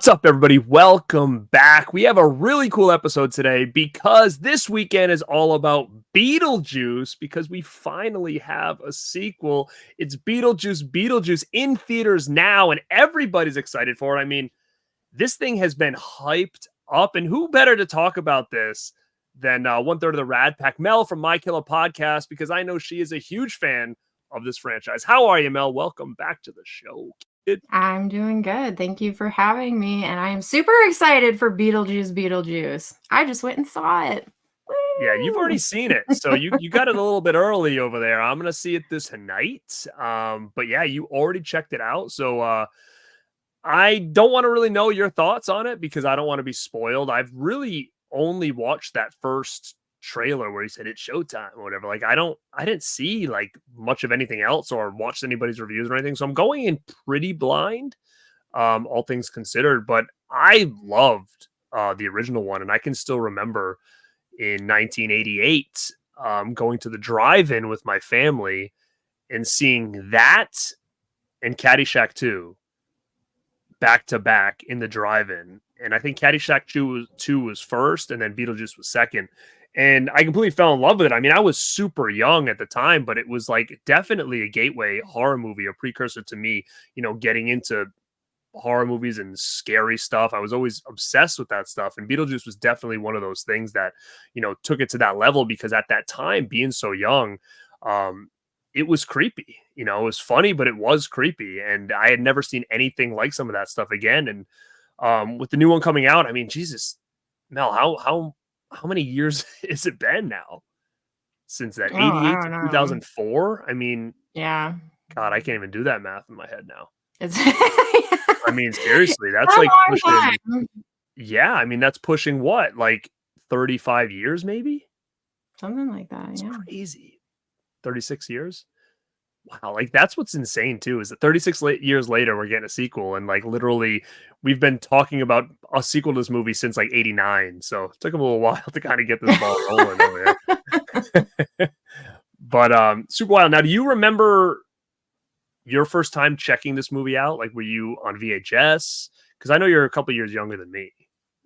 What's up, everybody? Welcome back. We have a really cool episode today because this weekend is all about Beetlejuice because we finally have a sequel. It's Beetlejuice in theaters now, and everybody's excited for it. I mean, this thing has been hyped up, and who better to talk about this than one-third of the Rad Pack, Mel from My Killer Podcast, because I know she is a huge fan of this franchise. How are you, Mel? Welcome back to the show. I'm doing good. Thank you for having me. And I am super excited for Beetlejuice. I just went and saw it. Woo! Yeah, you've already seen it. So you got it a little bit early over there. I'm going to see it this night. But yeah, you already checked it out. So I don't want to really know your thoughts on it because I don't want to be spoiled. I've really only watched that first trailer where he said it's showtime or whatever. Like I didn't see like much of anything else or watched anybody's reviews or anything, so I'm going in pretty blind, all things considered. But I loved the original one, and I can still remember in 1988 going to the drive-in with my family and seeing that and Caddyshack 2 back to back in the drive-in. And I think Caddyshack 2 was first, and then Beetlejuice was second. And I completely fell in love with it. I mean, I was super young at the time, but it was like definitely a gateway horror movie, a precursor to me, getting into horror movies and scary stuff. I was always obsessed with that stuff. And Beetlejuice was definitely one of those things that, took it to that level because at that time, being so young, it was creepy. It was funny, but it was creepy. And I had never seen anything like some of that stuff again. And with the new one coming out, I mean, Jesus, Mel, how many years has it been now since that? 88 to 2004? I mean, yeah. God, I can't even do that math in my head now. It's I mean, seriously, that's like pushing. Time. Yeah, I mean, that's pushing what? Like 35 years, maybe? Something like that. It's crazy. 36 years? Wow, like that's what's insane too, is that 36 years later, we're getting a sequel, and like literally we've been talking about a sequel to this movie since like 89. So it took them a little while to kind of get this ball rolling over here. But super wild. Now, do you remember your first time checking this movie out? Like, were you on VHS? Because I know you're a couple years younger than me.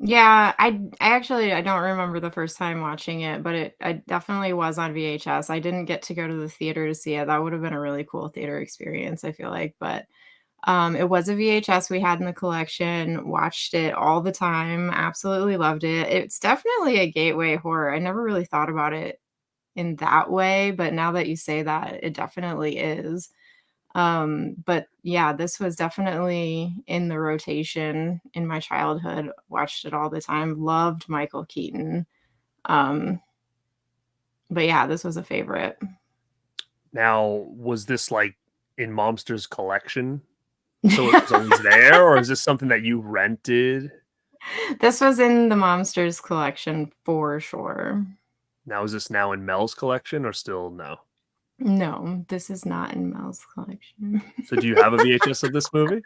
Yeah, I don't remember the first time watching it, but I definitely was on VHS. I didn't get to go to the theater to see it. That would have been a really cool theater experience, I feel like. But it was a VHS we had in the collection, watched it all the time, absolutely loved it. It's definitely a gateway horror. I never really thought about it in that way, but now that you say that, it definitely is. But yeah, this was definitely in the rotation in my childhood. Watched it all the time. Loved Michael Keaton. But yeah, this was a favorite. Now, was this like in Momster's collection? So it was always there, or is this something that you rented? This was in the Momster's collection for sure. Now, is this now in Mel's collection or still no? No, this is not in Mel's collection. So do you have a VHS of this movie?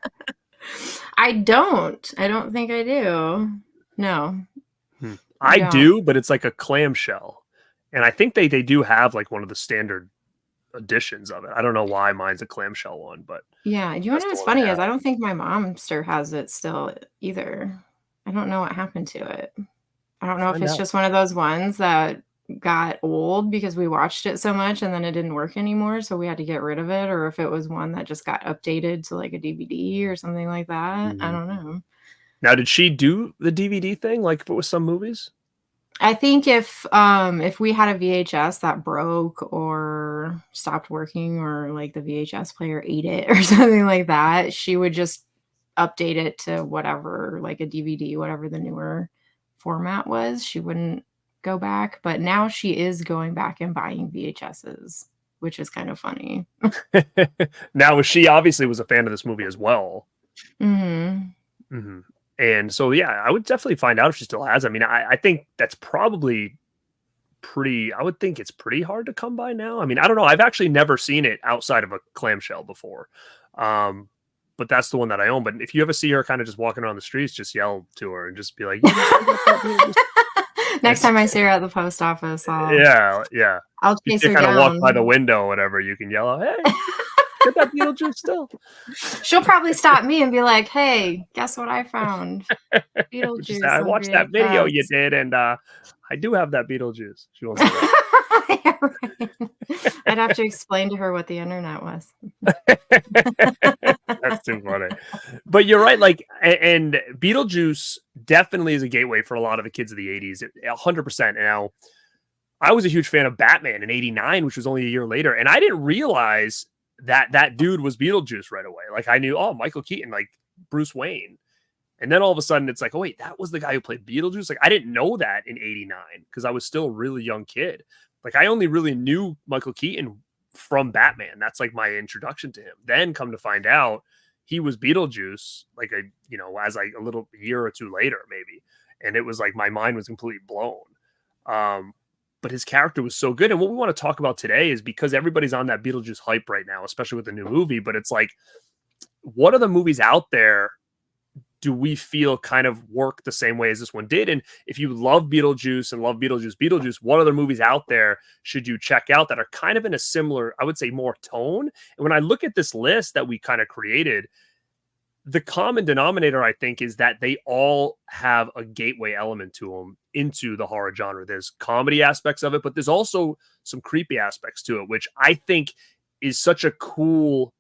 I don't think I do. No. I do, but it's like a clamshell. And I think they do have like one of the standard editions of it. I don't know why mine's a clamshell one, but yeah. You know what's funny is I don't think my Momster has it still either. I don't know what happened to it. I don't know if it's just one of those ones that got old because we watched it so much and then it didn't work anymore, so we had to get rid of it, or if it was one that just got updated to like a DVD or something like that. I don't know. Now, did she do the DVD thing like if it was some movies? I think if we had a VHS that broke or stopped working, or like the VHS player ate it or something like that, she would just update it to whatever, like a DVD, whatever the newer format was. She wouldn't go back, but now she is going back and buying VHSs, which is kind of funny. Now, she obviously was a fan of this movie as well. Mm-hmm. Mm-hmm. And so, yeah, I would definitely find out if she still has. I mean, I think that's probably I would think it's pretty hard to come by now. I mean, I don't know. I've actually never seen it outside of a clamshell before. But that's the one that I own. But if you ever see her kind of just walking around the streets, just yell to her and just be like, next time I see her at the post office, I'll chase her down. Kind of walk by the window or whatever. You can yell out, "Hey!" Get that Beetlejuice still. She'll probably stop me and be like, "Hey, guess what I found? Just say, Beetlejuice I on watched that video you VHS." did, and I do have that Beetlejuice. She won't say that. Yeah, right. I'd have to explain to her what the internet was. That's too funny. But you're right. Like, and Beetlejuice definitely is a gateway for a lot of the kids of the 80s. 100%. Now, I was a huge fan of Batman in '89, which was only a year later. And I didn't realize that that dude was Beetlejuice right away. Like, I knew, oh, Michael Keaton, like Bruce Wayne. And then all of a sudden it's like, oh, wait, that was the guy who played Beetlejuice. Like, I didn't know that in '89 because I was still a really young kid. Like, I only really knew Michael Keaton from Batman. That's like my introduction to him. Then come to find out he was Beetlejuice, like as like a little year or two later, maybe. And it was like my mind was completely blown. But his character was so good. And what we want to talk about today is because everybody's on that Beetlejuice hype right now, especially with the new movie. But it's like, what are the movies out there do we feel kind of work the same way as this one did? And if you love Beetlejuice and love Beetlejuice, what other movies out there should you check out that are kind of in a similar, I would say, more tone? And when I look at this list that we kind of created, the common denominator, I think, is that they all have a gateway element to them into the horror genre. There's comedy aspects of it, but there's also some creepy aspects to it, which I think is such a cool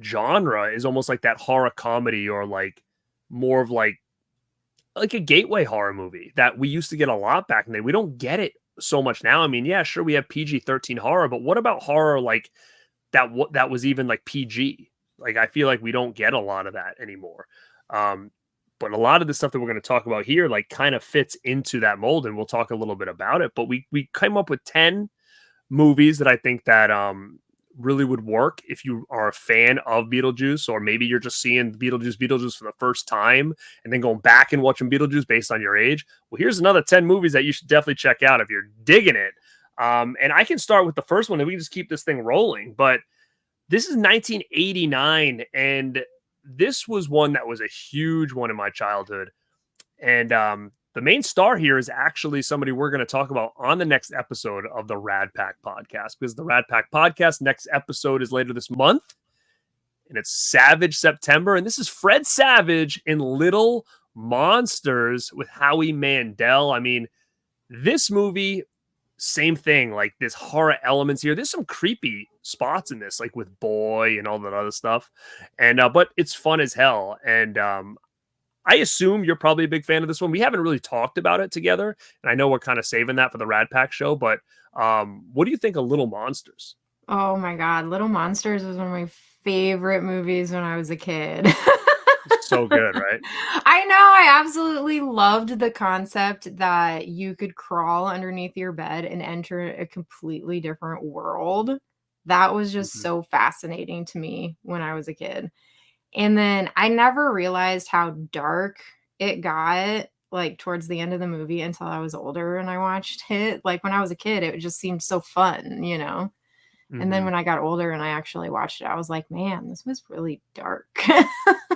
genre, is almost like that horror comedy, or like more of like a gateway horror movie that we used to get a lot back in the day. We don't get it so much now. I mean, yeah, sure, we have PG-13 horror, but what about horror like that? What that was even like PG? Like, I feel like we don't get a lot of that anymore. But a lot of the stuff that we're going to talk about here, like, kind of fits into that mold, and we'll talk a little bit about it. But we came up with 10 movies that I think that really would work if you are a fan of Beetlejuice, or maybe you're just seeing Beetlejuice for the first time and then going back and watching Beetlejuice based on your age. Well, here's another 10 movies that you should definitely check out if you're digging it. And I can start with the first one, and we can just keep this thing rolling. But this is 1989, and this was one that was a huge one in my childhood. And the main star here is actually somebody we're going to talk about on the next episode of the Radpack podcast, because the Radpack podcast next episode is later this month, and it's Savage September. And this is Fred Savage in Little Monsters with Howie Mandel. I mean, this movie, same thing, like this horror elements here. There's some creepy spots in this, like with Boy and all that other stuff. And but it's fun as hell. And I assume you're probably a big fan of this one. We haven't really talked about it together, and I know we're kind of saving that for the Rad Pack show, but what do you think of Little Monsters? Oh my God. Little Monsters was one of my favorite movies when I was a kid. So good, right? I know. I absolutely loved the concept that you could crawl underneath your bed and enter a completely different world. That was just so fascinating to me when I was a kid. And then I never realized how dark it got, like, towards the end of the movie until I was older and I watched it. Like, when I was a kid, it just seemed so fun, you know? And then when I got older and I actually watched it, I was like, man, this was really dark.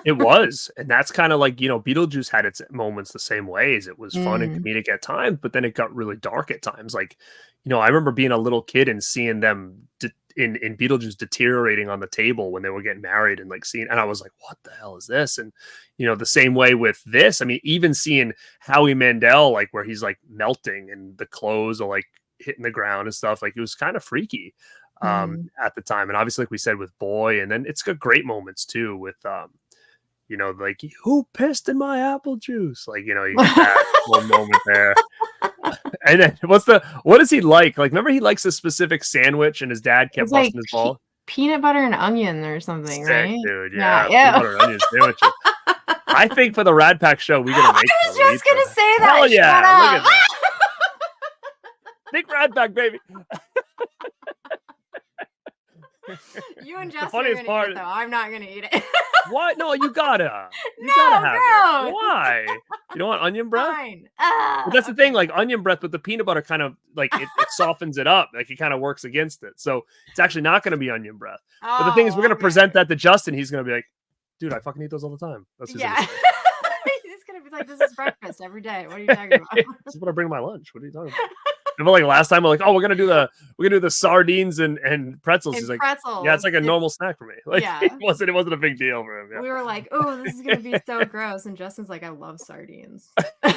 It was. And that's kind of like, Beetlejuice had its moments the same ways. It was fun and comedic at times, but then it got really dark at times. Like, I remember being a little kid and seeing them in Beetlejuice deteriorating on the table when they were getting married, and like and I was like, what the hell is this? And, the same way with this, I mean, even seeing Howie Mandel, like where he's like melting and the clothes are like hitting the ground and stuff, like it was kind of freaky at the time. And obviously, like we said, with Boy, and then it's got great moments too with like, who pissed in my apple juice? Like, you get that one moment there. And then what is he like? Like, remember he likes a specific sandwich and his dad kept busting his ball? Peanut butter and onion or something, Sick, right? dude. Yeah. Peanut butter and onion sandwiches. I think for the Rad Pack show, we're going to make I was just going to say that. Hell yeah. Look at that. Think Rad Pack, baby. You and Justin are gonna eat it, though. I'm not gonna eat it. What? No, you gotta have it. Why? You don't want onion breath? Fine. But that's the thing, like onion breath with the peanut butter kind of like it softens it up. Like it kind of works against it. So it's actually not going to be onion breath. But the thing is, we're going to present that to Justin. He's going to be like, dude, I fucking eat those all the time. That's He's going to be like, this is breakfast every day. What are you talking about? This is what I bring my lunch. What are you talking about? I feel like last time we're like, oh, we're gonna do the sardines and pretzels. He's And like, yeah, it's pretzels, like a normal snack for me. Like yeah. it wasn't a big deal for him. We were like, "Oh, this is gonna be so gross," and Justin's like, "I love sardines." Yeah.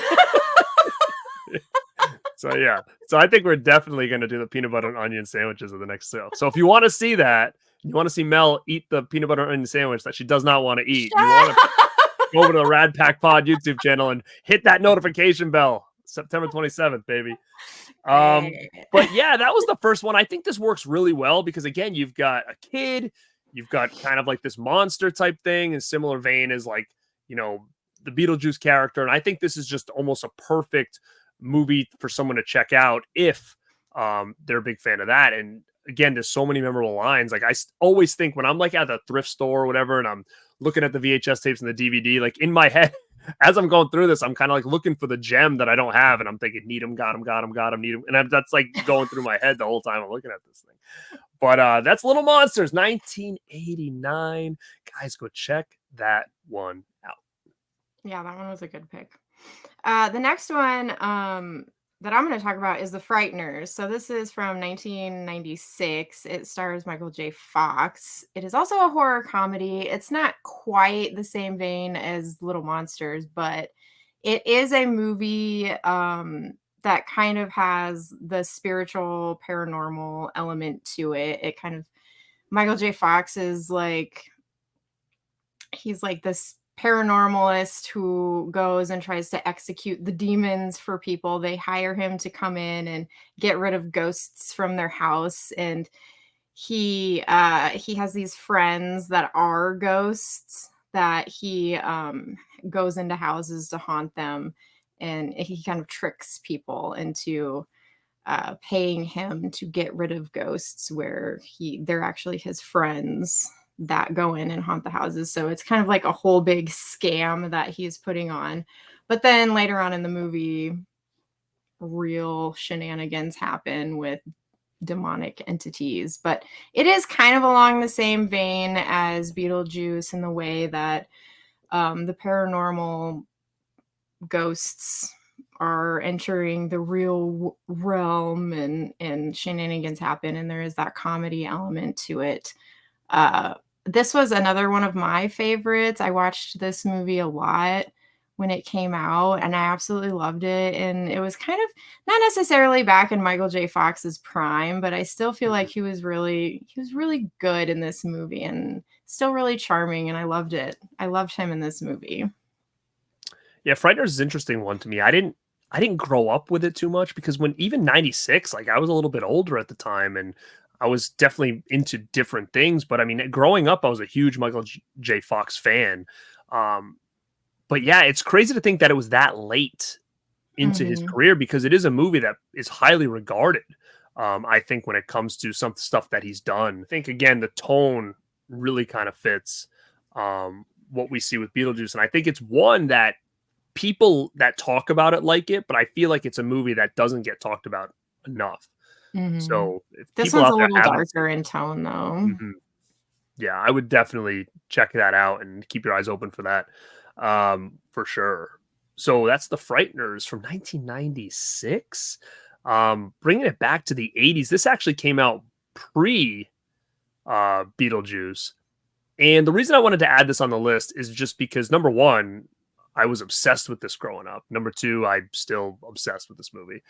So yeah. So I think we're definitely gonna do the peanut butter and onion sandwiches of the next show. So if you want to see that, you want to see Mel eat the peanut butter and onion sandwich that she does not want to eat, Shut you want to up! go over to the Rad Pack Pod YouTube channel and hit that notification bell. September 27th, baby. Right. But yeah, that was the first one. I think this works really well because again, you've got a kid, you've got kind of like this monster type thing in similar vein as like, the Beetlejuice character. And I think this is just almost a perfect movie for someone to check out if they're a big fan of that. And again, there's so many memorable lines. Like always think when I'm like at the thrift store or whatever, and I'm looking at the VHS tapes and the DVD, like in my head, as I'm going through this, I'm kind of like looking for the gem that I don't have, and I'm thinking, need him, got him, got him, got him, need him, and that's like going through my head the whole time I'm looking at this thing. But that's Little Monsters, 1989. Guys, go check that one out. Yeah, that one was a good pick. The next one that I'm going to talk about is The Frighteners. So this is from 1996. It stars Michael J. Fox. It is also a horror comedy. It's not quite the same vein as Little Monsters, but it is a movie that kind of has the spiritual paranormal element to it. It kind of Michael J. Fox is like he's like this paranormalist who goes and tries to execute the demons for people. They hire him to come in and get rid of ghosts from their house, and he has these friends that are ghosts that he goes into houses to haunt them, and he kind of tricks people into paying him to get rid of ghosts where they're actually his friends that go in and haunt the houses. So it's kind of like a whole big scam that he's putting on. But then later on in the movie, real shenanigans happen with demonic entities. But it is kind of along the same vein as Beetlejuice in the way that the paranormal ghosts are entering the real realm, and shenanigans happen, and there is that comedy element to it. This was another one of my favorites. I watched this movie a lot when it came out, and I absolutely loved it. And it was kind of not necessarily back in Michael J. Fox's prime, but I still feel like he was really good in this movie and still really charming, and I loved it. I loved him in this movie. Yeah, Frighteners is an interesting one to me. I didn't grow up with it too much because when even 96, like I was a little bit older at the time, and I was definitely into different things. But I mean, growing up, I was a huge Michael J. Fox fan. But yeah, it's crazy to think that it was that late into his career because it is a movie that is highly regarded. I think when it comes to some stuff that he's done, I think again, the tone really kind of fits what we see with Beetlejuice. And I think it's one that people that talk about it like it, but I feel like it's a movie that doesn't get talked about enough. So if This people one's out a there little haven't, darker in tone, though. yeah, I would definitely check that out and keep your eyes open for that, for sure. So that's The Frighteners from 1996. Bringing it back to the 80s, this actually came out pre Beetlejuice. And the reason I wanted to add this on the list is just because number one, I was obsessed with this growing up. Number two, I'm still obsessed with this movie.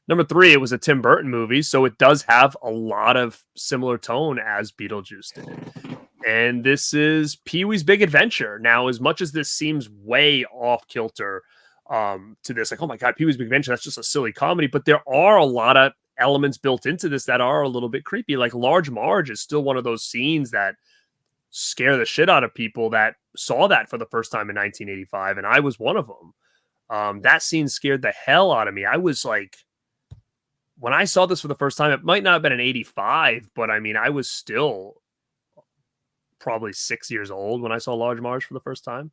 Number three, it was a Tim Burton movie, so it does have a lot of similar tone as Beetlejuice did. And this is Pee-wee's Big Adventure. Now, as much as this seems way off kilter to this, like, oh my God, Pee-wee's Big Adventure, that's just a silly comedy. But there are a lot of elements built into this that are a little bit creepy. Like Large Marge is still one of those scenes that scare the shit out of people that saw that for the first time in 1985. And I was one of them. That scene scared the hell out of me. I was like, when I saw this for the first time, it might not have been an 85, but I mean, I was still probably 6 years old when I saw Large Marge for the first time.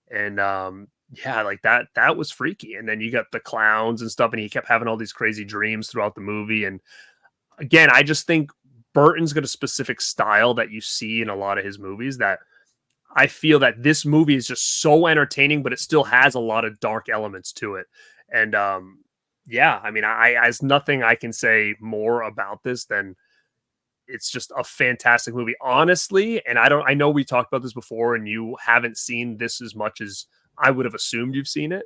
And yeah, like that was freaky. And then you got the clowns and stuff, and he kept having all these crazy dreams throughout the movie. And again, I just think Burton's got a specific style that you see in a lot of his movies that I feel that this movie is just so entertaining, but it still has a lot of dark elements to it. And yeah, I mean, there's nothing I can say more about this than it's just a fantastic movie, honestly. And I know we talked about this before, and you haven't seen this as much as I would have assumed you've seen it.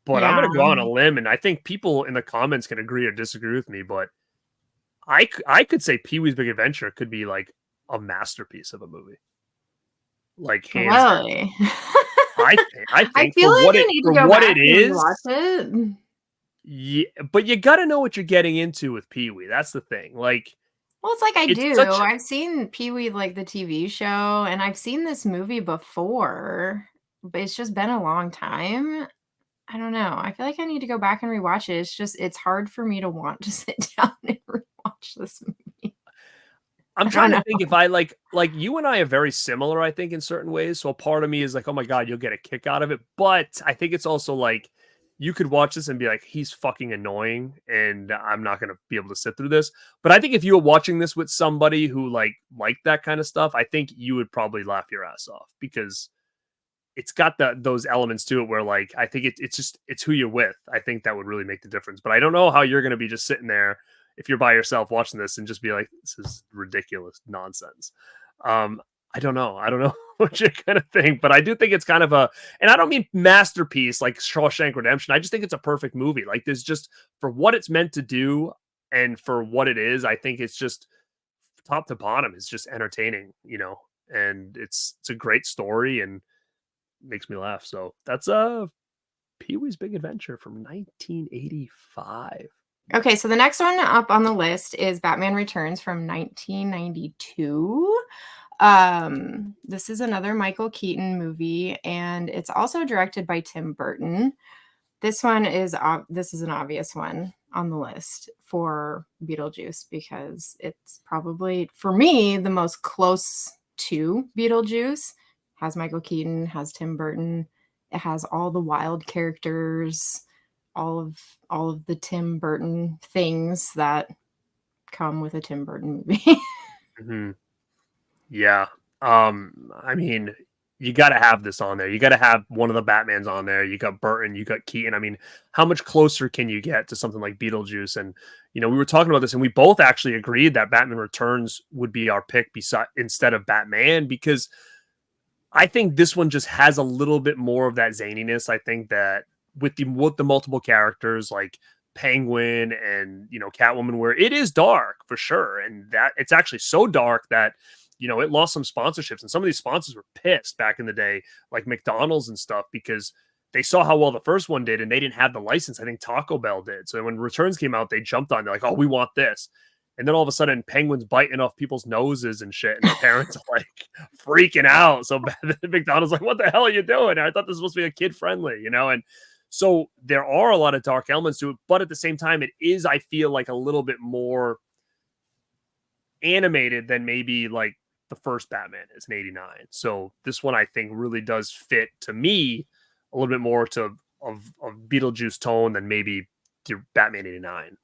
But I'm Yeah. gonna go on a limb, and I think people in the comments can agree or disagree with me. But I could say Pee Wee's Big Adventure could be like a masterpiece of a movie, like hands down. Really? I I think feel like I need to for go what back it and is, rewatch it. yeah. But you got to know what you're getting into with Pee Wee. That's the thing. Like Well, it's like I it's do. such I've seen Pee-wee, like, the TV show, and I've seen this movie before, but it's just been a long time. I don't know. I feel like I need to go back and rewatch it. It's just it's hard for me to want to sit down and rewatch this movie. I'm I don't trying to know. think if I like you and I are very similar, I think, in certain ways. So a part of me is like, oh my God, you'll get a kick out of it. But I think it's also like you could watch this and be like, he's fucking annoying, and I'm not gonna be able to sit through this. But I think if you were watching this with somebody who liked that kind of stuff, I think you would probably laugh your ass off because it's got those elements to it where like I think it's who you're with. I think that would really make the difference. But I don't know how you're gonna be just sitting there if you're by yourself watching this and just be like, this is ridiculous nonsense. Um, I don't know. I don't know what you're gonna think, but I do think it's kind of a, and I don't mean masterpiece like Shawshank Redemption. I just think it's a perfect movie. Like there's just for what it's meant to do and for what it is, I think it's just top to bottom is just entertaining, and it's a great story and makes me laugh. So that's Pee Wee's Big Adventure from 1985. Okay, so the next one up on the list is Batman Returns from 1992. This is another Michael Keaton movie, and it's also directed by Tim Burton. This is an obvious one on the list for Beetlejuice because it's probably, for me, the most close to Beetlejuice. Has Michael Keaton, has Tim Burton. It has all the wild characters, all of the Tim Burton things that come with a Tim Burton movie. Mhm. Yeah. I mean, you got to have this on there. You got to have one of the Batmans on there. You got Burton, you got Keaton. I mean, how much closer can you get to something like Beetlejuice? And we were talking about this, and we both actually agreed that Batman Returns would be our pick instead of Batman because I think this one just has a little bit more of that zaniness. I think that with the multiple characters like Penguin and Catwoman, where it is dark for sure, and that it's actually so dark that it lost some sponsorships, and some of these sponsors were pissed back in the day, like McDonald's and stuff, because they saw how well the first one did, and they didn't have the license. I think Taco Bell did. So when Returns came out, they jumped on. They're like, "Oh, we want this." And then all of a sudden, Penguin's biting off people's noses and shit, and the parents are like freaking out. So McDonald's like, "What the hell are you doing?" I thought this was supposed to be a kid friendly, And so there are a lot of dark elements to it, but at the same time, it is, I feel like, a little bit more animated than maybe like the first Batman is in '89. So this one, I think, really does fit to me a little bit more of Beetlejuice tone than maybe the Batman '89.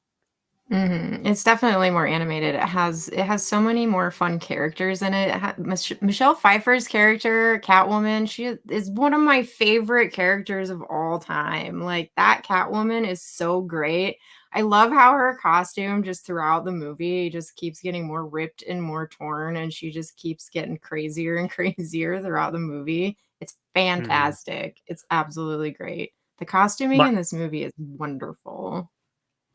It's definitely more animated. It has so many more fun characters in it. Michelle Pfeiffer's character, Catwoman, she is one of my favorite characters of all time. Like that Catwoman is so great. I love how her costume just throughout the movie just keeps getting more ripped and more torn, and she just keeps getting crazier and crazier throughout the movie. It's Mhm. fantastic. It's absolutely great. The costuming My in this movie is wonderful.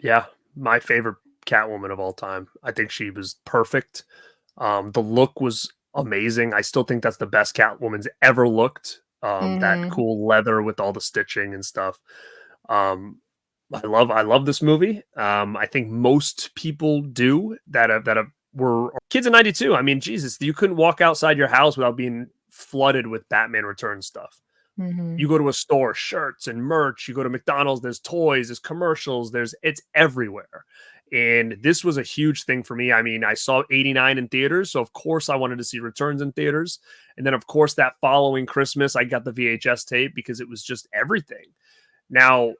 Yeah, my favorite Catwoman of all time. I think she was perfect. The look was amazing. I still think that's the best Catwoman's ever looked. That Mhm. cool leather with all the stitching and stuff. Um, I love this movie. I think most people do that were kids in '92. I mean, Jesus, you couldn't walk outside your house without being flooded with Batman Returns stuff. Mhm. You go to a store, shirts and merch. You go to McDonald's, there's toys, there's commercials, it's everywhere. And this was a huge thing for me. I mean, I saw '89 in theaters, so of course I wanted to see Returns in theaters. And then, of course, that following Christmas, I got the VHS tape because it was just everything. Now,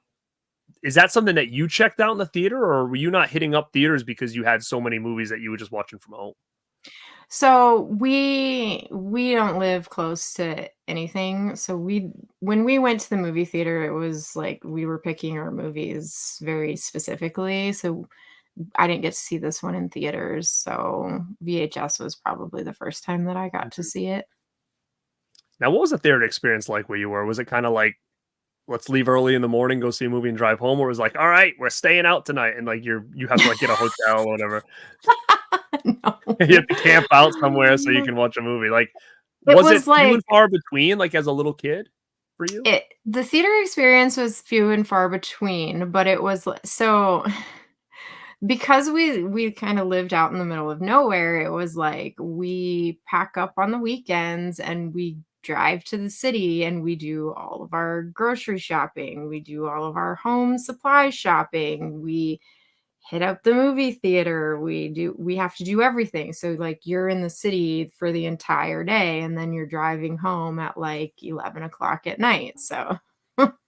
is that something that you checked out in the theater, or were you not hitting up theaters because you had so many movies that you were just watching from home? So we don't live close to anything. So when we went to the movie theater, it was like we were picking our movies very specifically. So I didn't get to see this one in theaters. So VHS was probably the first time that I got to Mhm. see it. Now, what was the theater experience like where you were? Was it kind of like, let's leave early in the morning, go see a movie and drive home, or was it like, all right, we're staying out tonight, and like you have to like get a hotel or whatever. You No. have to camp out somewhere so you can watch a movie. Like, It was it was few like and far between, like as a little kid for you? the theater experience was few and far between, but it was so because we kinda lived out in the middle of nowhere, it was like we pack up on the weekends and we drive to the city and we do all of our grocery shopping, we do all of our home supply shopping, we hit up the movie theater, we have to do everything. So, like, you're in the city for the entire day, and then you're driving home at, like, 11 o'clock at night, so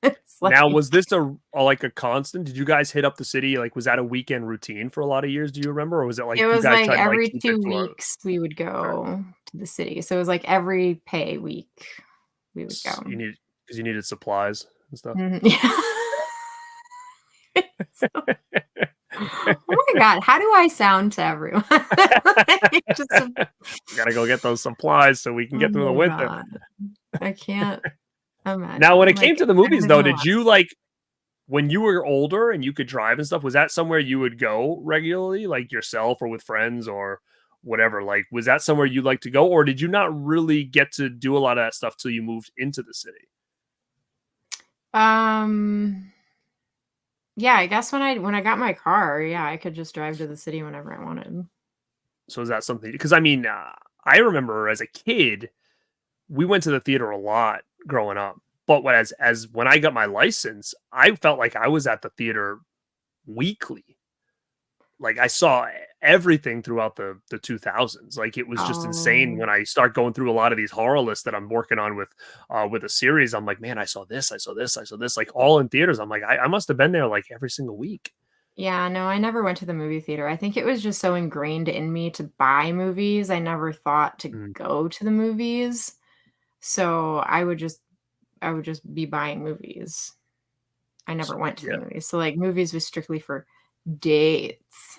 it's Now, like was this like a constant? Did you guys hit up the city? Like, was that a weekend routine for a lot of years? Do you remember, or was it it like you was, guys like, tried to like every keep it 2 to a weeks we would okay? go to the city, so it was, like, every pay week we would go. You needed because you needed supplies and stuff. Mhm, yeah. So oh my god, how do I sound to everyone? Like, just We gotta go get those supplies so we can get through the oh winter. god, I can't Now, when imagine, it like, came to the I don't movies, even though, know did you like when you were older and you could drive and stuff? Was that somewhere you would go regularly, like yourself or with friends or whatever? Like, was that somewhere you like to go, or did you not really get to do a lot of that stuff till you moved into the city? um, yeah, I guess when I got my car, yeah, I could just drive to the city whenever I wanted. So is that something? Because I mean, I remember as a kid, we went to the theater a lot growing up. But as when I got my license, I felt like I was at the theater weekly. Like, I saw everything throughout the 2000s. Like, it was just insane Oh, when I start going through a lot of these horror lists that I'm working on with a series. I'm like, "Man, I saw this, I saw this, I saw this," like, all in theaters. I'm like, I must have been there, like, every single week. yeah, no, I never went to the movie theater. I think it was just so ingrained in me to buy movies, I never thought to Mm, go to the movies. So, I would just be buying movies. I s never went to the yeah, movies. So, like, movies was strictly for dates.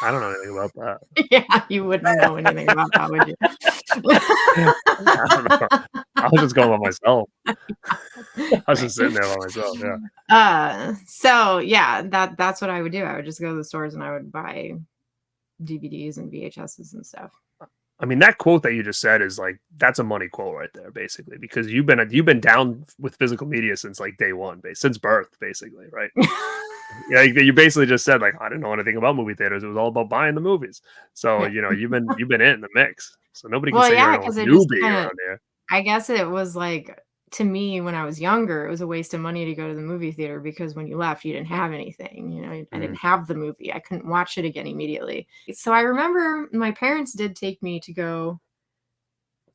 I don't know anything about that. Yeah, you wouldn't know anything about that, would you? I don't know. I was just going by myself. I was Right. just sitting there by myself, yeah. So yeah, that's what I would do. I would just go to the stores and I would buy DVDs and VHSs and stuff. I mean, that quote that you just said is like that's a money quote right there, basically, because you've been down with physical media since like day one, since birth, basically, right? Yeah, you basically just said like I didn't know anything about movie theaters. It was all about buying the movies. So Yeah. you've been in the mix. So nobody can Well, say you're yeah, a because it just newbie kinda around here. I guess it was like to me when I was younger, it was a waste of money to go to the movie theater because when you left, you didn't have anything, I Mm, didn't have the movie. I couldn't watch it again immediately. So I remember my parents did take me to go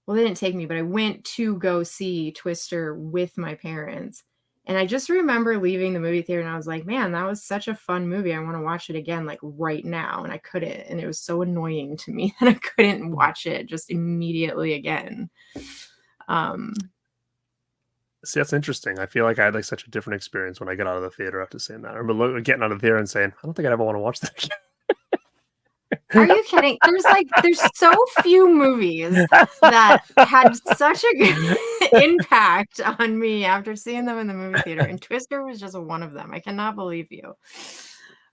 well, they didn't take me, but I went to go see Twister with my parents. And I just remember leaving the movie theater and I was like, "Man, that was such a fun movie. I wanna watch it again, like, right now," and I couldn't, and it was so annoying to me that I couldn't mm. watch it just immediately again. Um, See, that's interesting. I feel like I had like such a different experience when I got out of the theater after saying that. I remember getting out of the theater and saying, I don't think I'd ever want to watch that are again. you kidding? There's so few movies that had such a good impact on me after seeing them in the movie theater, and Twister was just one of them. I cannot believe you.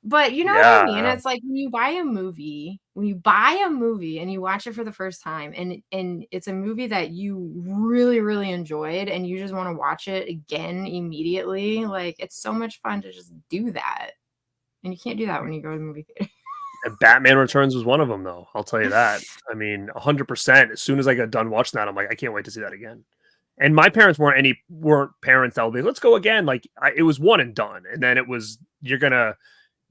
But you know what I Yeah, mean? yeah. It's like when you buy a movie and you watch it for the first time and it's a movie that you really, really enjoyed and you just wanna watch it again immediately, like, it's so much fun to just do that, and you can't do that when you go to the movie theater. And Batman Returns was one of them, though. I'll tell you that. I mean, 100%. As soon as I got done watching that, I'm like, I can't wait to see that again. And my parents weren't parents that would be, let's go again. Like it was one and done, and then it was you're gonna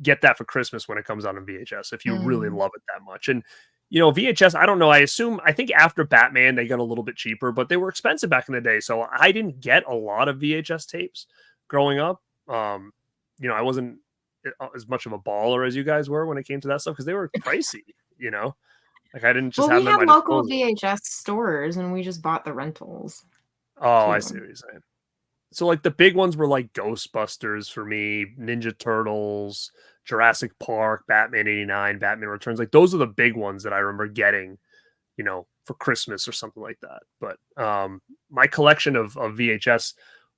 get that for Christmas when it comes out on VHS if you really Mm. love it that much. And VHS, I don't know. I think after Batman they got a little bit cheaper, but they were expensive back in the day. So I didn't get a lot of VHS tapes growing up. I wasn't as much of a baller as you guys were when it came to that stuff because they were pricey. You know, Like I didn't just Well, have we them at had my local disposal. VHS stores, and we just bought the rentals Oh, I see too. what you're saying. So like the big ones were like Ghostbusters for me, Ninja Turtles, Jurassic Park, Batman 89, Batman Returns. Like those are the big ones that I remember getting, for Christmas or something like that. But my collection of VHS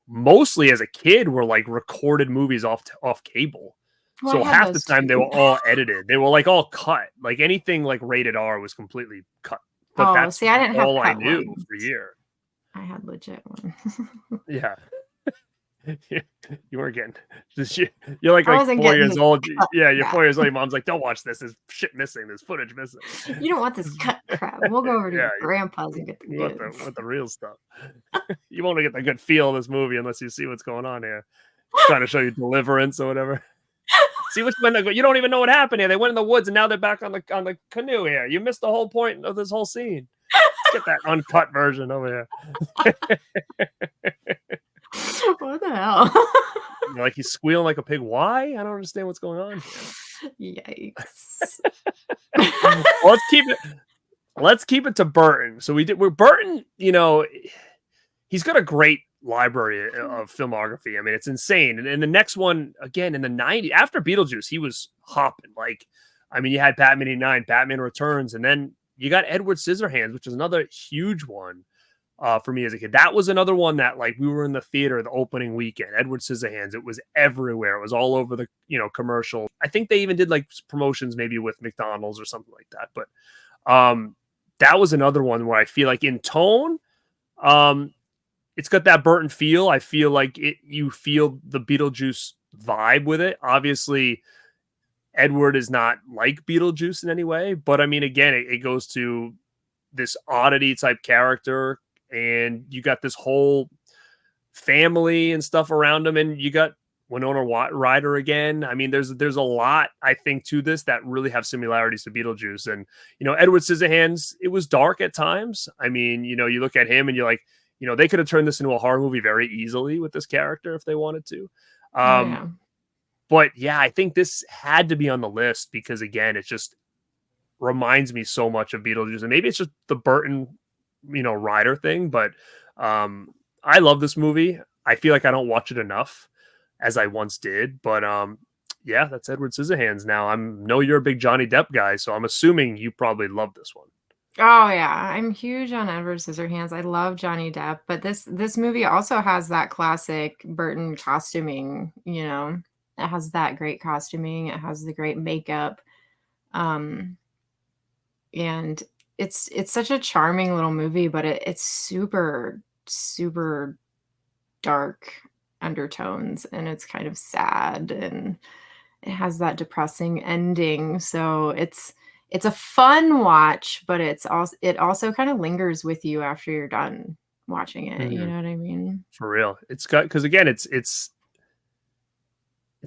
mostly as a kid were like recorded movies off cable. Well, I So had half the those time they too. were all edited. They were like all cut. Like anything like rated R was completely cut. But Oh, that's see, I didn't have all I cut knew ones. for years. I had legit ones. Yeah. You weren't getting just you're I like wasn't 4 getting years this old. cut Yeah, you're crap. 4 years old. Your mom's like, "Don't watch this. There's shit missing. There's footage missing." You don't want this cut crap. We'll go over to Yeah, your grandpa's and get the you goods. want the real stuff. You won't get the good feel of this movie unless you see what's going on here. Trying to show you Deliverance or whatever. See which one you don't even know what happened here. They went in the woods and now they're back on the canoe here. You missed the whole point of this whole scene. Let's get that uncut version over here. What the hell? Like he's squealing like a pig. Why? I don't understand what's going on here. Yikes. Well, let's keep it to Burton. So we're Burton, he's got a great library of filmography. I mean, it's insane. And the next one, again, in the 90s, after Beetlejuice, he was hopping. Like, I mean, you had Batman 89, Batman Returns, and then you got Edward Scissorhands, which is another huge one for me as a kid. That was another one that, like, we were in the theater the opening weekend. Edward Scissorhands, it was everywhere. It was all over the, commercial. I think they even did, like, promotions maybe with McDonald's or something like that. But that was another one where I feel like in tone, it's got that Burton feel. I feel like you feel the Beetlejuice vibe with it. Obviously, Edward is not like Beetlejuice in any way, but I mean, again, it goes to this oddity type character, and you got this whole family and stuff around him, and you got Winona Ryder again. I mean, there's a lot I think to this that really have similarities to Beetlejuice, and Edward Scissorhands. It was dark at times. I mean, you look at him and you're like, they could have turned this into a horror movie very easily with this character if they wanted to. Oh, yeah. But yeah, I think this had to be on the list because again, it just reminds me so much of Beetlejuice, and maybe it's just the Burton, Ryder thing. But I love this movie. I feel like I don't watch it enough as I once did. But yeah, that's Edward Scissorhands. Now know you're a big Johnny Depp guy, so I'm assuming you probably love this one. Oh, yeah, I'm huge on Edward Scissorhands. I love Johnny Depp, but this movie also has that classic Burton costuming, It has that great costuming, it has the great makeup, and it's such a charming little movie, but it's super, super dark undertones, and it's kind of sad, and it has that depressing ending, so it's a fun watch, but it also kind of lingers with you after you're done watching it, you Mhm. know what I mean? For real. It's got because again, it's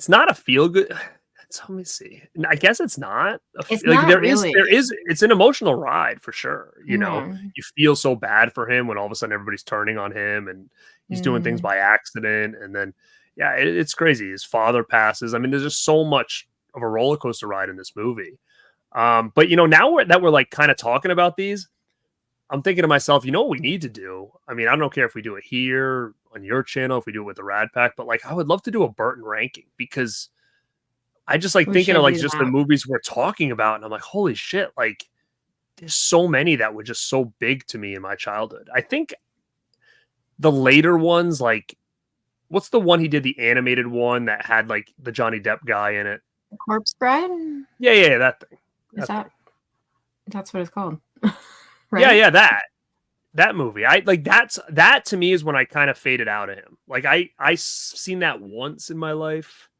not a feel good. Let me see. I guess it's not It's like not really. it's an emotional ride for sure. Yeah. You feel so bad for him when all of a sudden everybody's turning on him and he's doing things Mhm. by accident, and then yeah, it's crazy. His father passes. I mean, there's just so much of a roller coaster ride in this movie. But now that we're like kind of talking about these, I'm thinking to myself, what we need to do? I mean, I don't care if we do it here on your channel, if we do it with the Rad Pack, but like I would love to do a Burton ranking because I just like We thinking of should like do just the that. movies we're talking about, and I'm like, holy shit, like there's so many that were just so big to me in my childhood. I think the later ones, like what's the one he did, the animated one that had like the Johnny Depp guy in it? Corpse Bride? Yeah, that thing. Is That thing. that's what it's called, Yeah, right? yeah, that movie. I like that to me is when I kind of faded out of him. Like I seen that once in my life,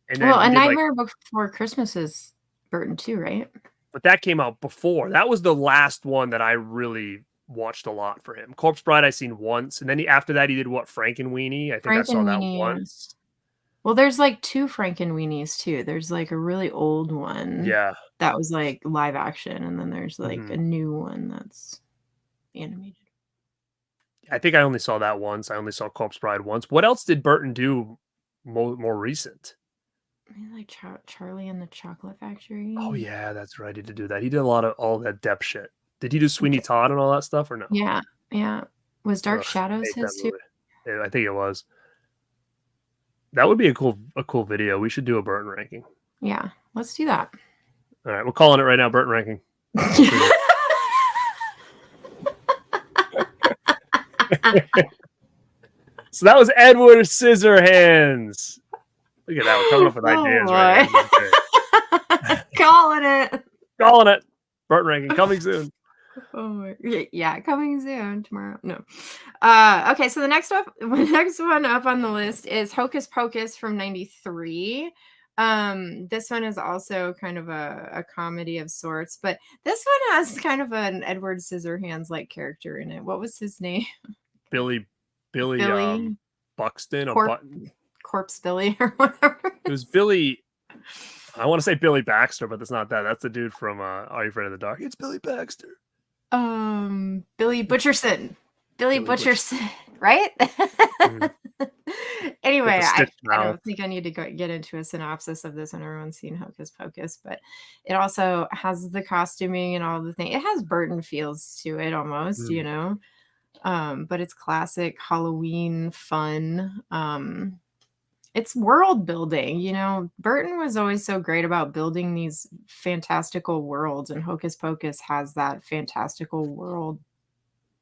and Well, then A he did like, Nightmare Before Christmas is Burton too, right? but that came out before. That was the last one that I really watched a lot for him. Corpse Bride I seen once, and then after that he did what, Frankenweenie. I think I saw that Frankenweenie, yeah. once. Well, there's, like, 2 Frankenweenies too. There's, like, a really old one Yeah. that was, like, live action, and then there's, like, Hmm. a new one that's animated. I think I only saw that once. I only saw Corpse Bride once. What else did Burton do more recent? like Charlie and the Chocolate Factory. Oh yeah, that's right. He did do that. He did a lot of all that depth shit. Did he do Sweeney Todd and all that stuff or no? Yeah, yeah. Was Dark Ugh, I Shadows hate that his too? movie. Yeah, I think it was. That would be a cool video. We should do a Burton ranking. Yeah, let's do that. All right, we're calling it right now. Burton ranking. So that was Edward Scissorhands. Look at that. We're coming up with ideas right now. Calling it. Calling it. Burton ranking coming soon. Oh yeah, coming soon tomorrow. No. Okay, so the next one up on the list is Hocus Pocus from 93. This one is also kind of a comedy of sorts, but this one has kind of an Edward Scissorhands like character in it. What was his name? Billy Buxton or Button. Corpse Billy or whatever. It was Billy. I want to say Billy Baxter, but that's not that. That's the dude from Are You Afraid of the Dark? It's Billy Baxter. Billy Butcherson. Billy Butcherson, right? Anyway, I don't think I need to get into a synopsis of this when everyone's seen Hocus Pocus, but it also has the costuming and all the things. It has Burton feels to it almost, you know. But it's classic Halloween fun. It's world building, you know. Burton was always so great about building these fantastical worlds, and Hocus Pocus has that fantastical world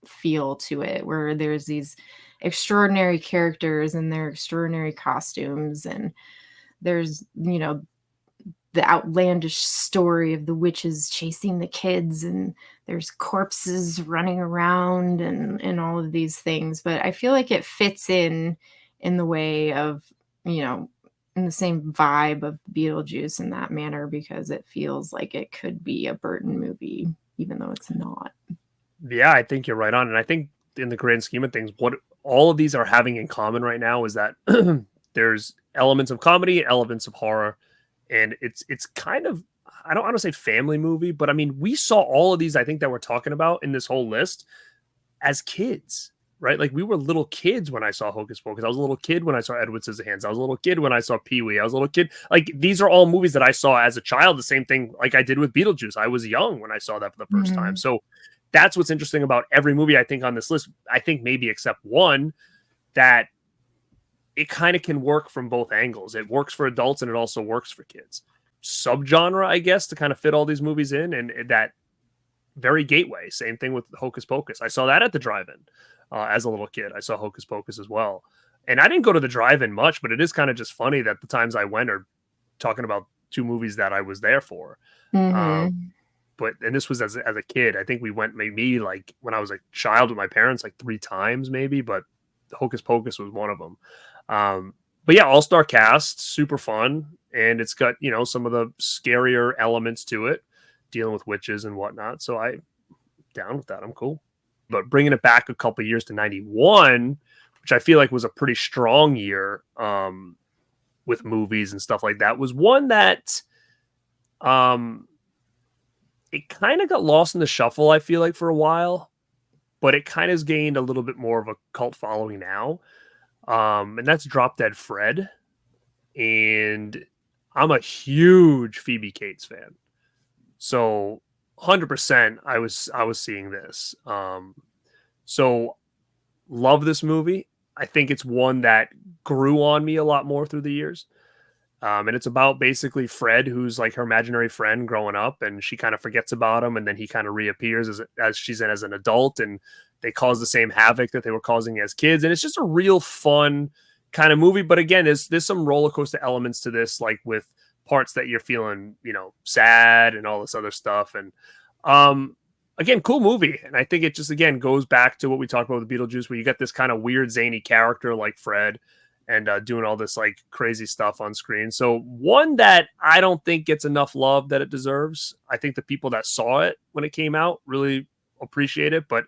feel to it, where there's these extraordinary characters and their extraordinary costumes, and there's, you know, the outlandish story of the witches chasing the kids, and there's corpses running around and all of these things. But I feel like it fits in the way of, you know, in the same vibe of Beetlejuice in that manner, because it feels like it could be a Burton movie, even though it's not. Yeah, I think you're right on. And I think in the grand scheme of things, what all of these are having in common right now is that there's elements of comedy, elements of horror, and it's kind of, I don't want to say family movie, but I mean, we saw all of these, I think, that we're talking about in this whole list as kids, right? Like, we were little kids when I saw Hocus Pocus. I was a little kid when I saw Edward Scissorhands. I was a little kid when I saw Pee-wee. I was a little kid. Like, these are all movies that I saw as a child. The same thing like I did with Beetlejuice. I was young when I saw that for the first time. So that's what's interesting about every movie, I think, on this list. I think maybe except one, that it kind of can work from both angles. It works for adults and it also works for kids. Subgenre, I guess, to kind of fit all these movies in, and that very gateway. Same thing with Hocus Pocus. I saw that at the drive-in as a little kid. I saw Hocus Pocus as well. And I didn't go to the drive-in much, but it is kind of just funny that the times I went are talking about two movies that I was there for. But this was as a kid. I think we went maybe like when I was a child with my parents like 3 times maybe, but Hocus Pocus was one of them. But yeah, all-star cast, super fun, and it's got, you know, some of the scarier elements to it, dealing with witches and whatnot. So I'm down with that. I'm cool. But bringing it back a couple years to 91, which I feel like was a pretty strong year with movies and stuff like that, was one that it kind of got lost in the shuffle, I feel like, for a while, but it kind of has gained a little bit more of a cult following now. And that's Drop Dead Fred. And I'm a huge Phoebe Cates fan. So 100% I was seeing this. So love this movie. I think it's one that grew on me a lot more through the years. And it's about basically Fred, who's like her imaginary friend growing up, and she kind of forgets about him, and then he kind of reappears as she's in as an adult, and they cause the same havoc that they were causing as kids. And it's just a real fun kind of movie. But again, there's some roller coaster elements to this, like with parts that you're feeling, you know, sad and all this other stuff. And again, cool movie. And I think it just, again, goes back to what we talked about with Beetlejuice, where you got this kind of weird, zany character like Fred, and doing all this like crazy stuff on screen. So one that I don't think gets enough love that it deserves. I think the people that saw it when it came out really appreciate it, but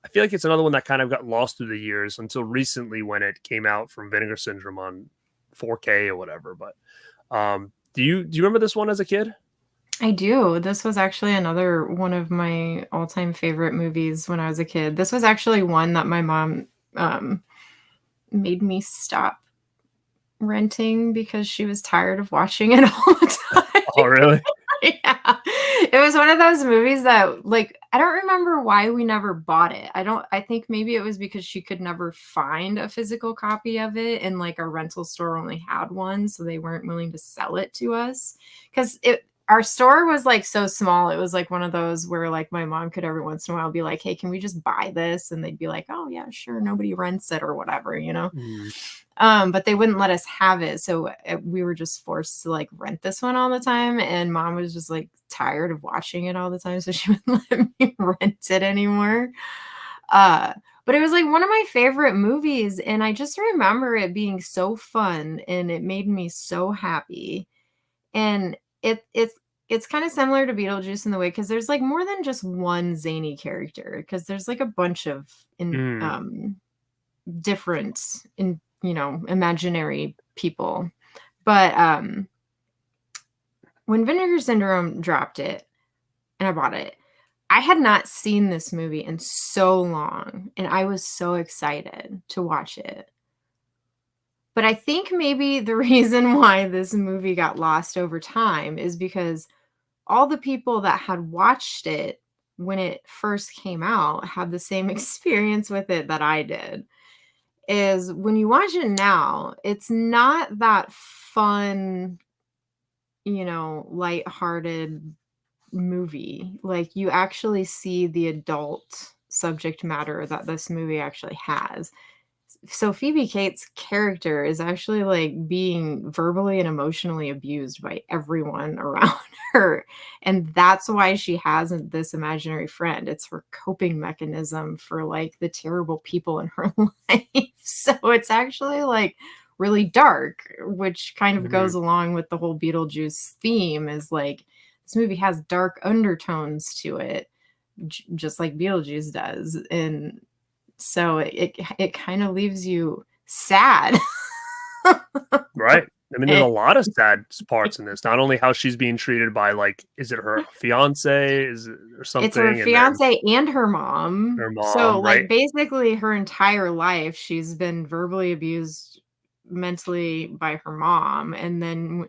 I feel like it's another one that kind of got lost through the years until recently when it came out from Vinegar Syndrome on 4K or whatever. But do you remember this one as a kid? I do. This was actually another one of my all-time favorite movies when I was a kid. This was actually one that my mom made me stop renting because she was tired of watching it all the time. Oh, really? Yeah. It was one of those movies that, like, I don't remember why we never bought it. I think maybe it was because she could never find a physical copy of it, and like our rental store only had one, so they weren't willing to sell it to us. Because it our store was like so small. It was like one of those where like my mom could every once in a while be like, "Hey, can we just buy this?" And they'd be like, "Oh yeah, sure, nobody rents it or whatever, you know." Mm. But they wouldn't let us have it, so we were just forced to like rent this one all the time, and mom was just like tired of watching it all the time, so she wouldn't let me rent it anymore. Uh, but it was like one of my favorite movies, and I just remember it being so fun, and it made me so happy. And it's kind of similar to Beetlejuice in the way because there's like more than just one zany character, because there's like a bunch of Mm. different imaginary people. But when Vinegar Syndrome dropped it and I bought it, I had not seen this movie in so long, and I was so excited to watch it. But I think maybe the reason why this movie got lost over time is because all the people that had watched it when it first came out had the same experience with it that I did. Is when you watch it now, it's not that fun, lighthearted movie. Like, you actually see the adult subject matter that this movie actually has. So Phoebe Cates' character is actually like being verbally and emotionally abused by everyone around her. And that's why she has this imaginary friend. It's her coping mechanism for like the terrible people in her life. So it's actually like really dark, which kind of Mhm. goes along with the whole Beetlejuice theme, is like this movie has dark undertones to it, just like Beetlejuice does. And so it kind of leaves you sad. Right. I mean, there's a And lot of sad parts in this. Not only how she's being treated by, like, is it her fiance? Is it or it's her something? And then fiance and her mom. her So, mom, like, right? basically her entire life, she's been verbally abused mentally by her mom, and then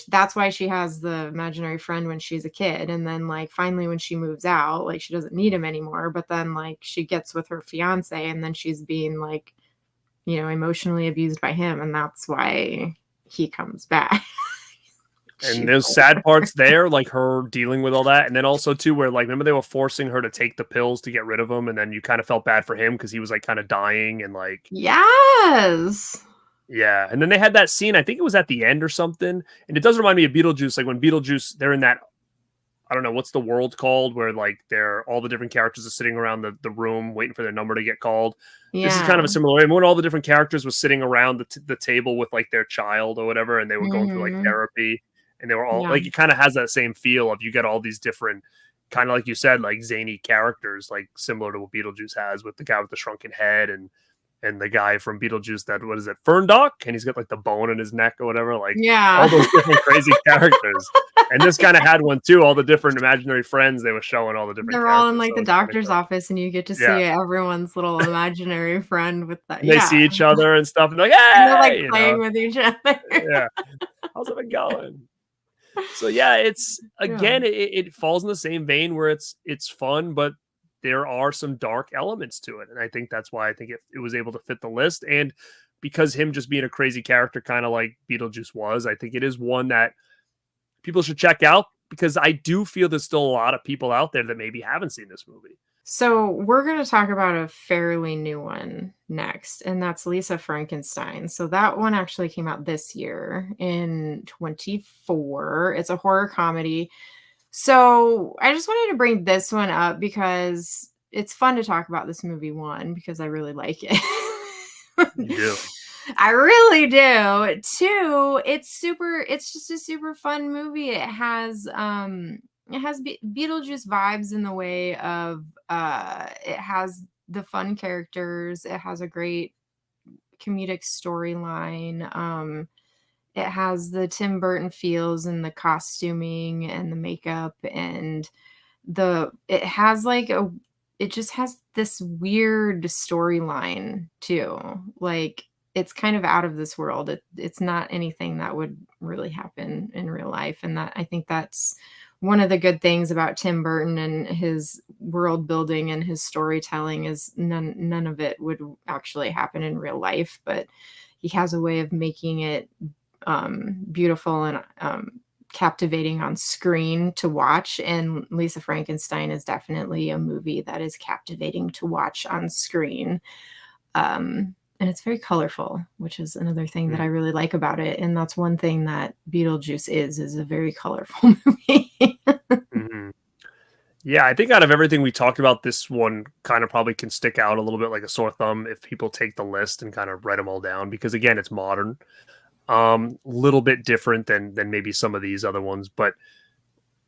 that's why she has the imaginary friend when she's a kid, and then, like, finally when she moves out, like, she doesn't need him anymore, but then, like, she gets with her fiance, and then she's being, like, emotionally abused by him, and that's why he comes back. And She's there's like, sad parts there, like her dealing with all that. And then also too, where like remember they were forcing her to take the pills to get rid of him, and then you kind of felt bad for him because he was like kind of dying and like yes. yeah. And then they had that scene, I think it was at the end or something. And it does remind me of Beetlejuice, like when Beetlejuice, they're in that I don't know what's the world called where like they're all the different characters are sitting around the room waiting for their number to get called. This is kind of Yeah. a similar way. When all the different characters were sitting around the table with like their child or whatever, and they were going through like Mhm. therapy, and they were all Yeah. like it kind of has that same feel of you get all these different kind of like you said like zany characters like similar to what Beetlejuice has with the guy with the shrunken head and the guy from Beetlejuice that what is it Fern Dock and he's got like the bone in his neck or whatever like Yeah. all those different crazy characters. And this kind of had one too. All the different imaginary friends they were showing all the different They're all in, characters. like, So the it's kind of doctor's cool. office, and you get to Yeah, see everyone's little imaginary friend with that. and they Yeah. see each other and stuff, and they're like, And they're, like, "Hey," you know, playing with each other. yeah. How's it been going? So yeah, it's Yeah. again, it falls in the same vein where it's fun, but there are some dark elements to it, and I think that's why I think it was able to fit the list. And because him just being a crazy character, kind of like Beetlejuice was, I think it is one that people should check out because I do feel there's still a lot of people out there that maybe haven't seen this movie. So, we're gonna talk about a fairly new one next, and that's Lisa Frankenstein. So that one actually came out this year in 24. It's a horror comedy. So, I just wanted to bring this one up because it's fun to talk about this movie, 1, because I really like it. You do. I really do. 2, it's just a super fun movie. It has Beetlejuice vibes in the way of it has the fun characters, it has a great comedic storyline. It has the Tim Burton feels and the costuming and the makeup, and it has like it just has this weird storyline too. Like, it's kind of out of this world. It's not anything that would really happen in real life, and that I think that's one of the good things about Tim Burton and his world building and his storytelling is none of it would actually happen in real life, but he has a way of making it beautiful and captivating on screen to watch. And Lisa Frankenstein is definitely a movie that is captivating to watch on screen. And it's very colorful, which is another thing that I really like about it. And that's one thing that Beetlejuice is a very colorful movie. Mhm. Yeah, I think out of everything we talked about, this one kind of probably can stick out a little bit like a sore thumb if people take the list and kind of write them all down, because again, it's modern. Little bit different than maybe some of these other ones. But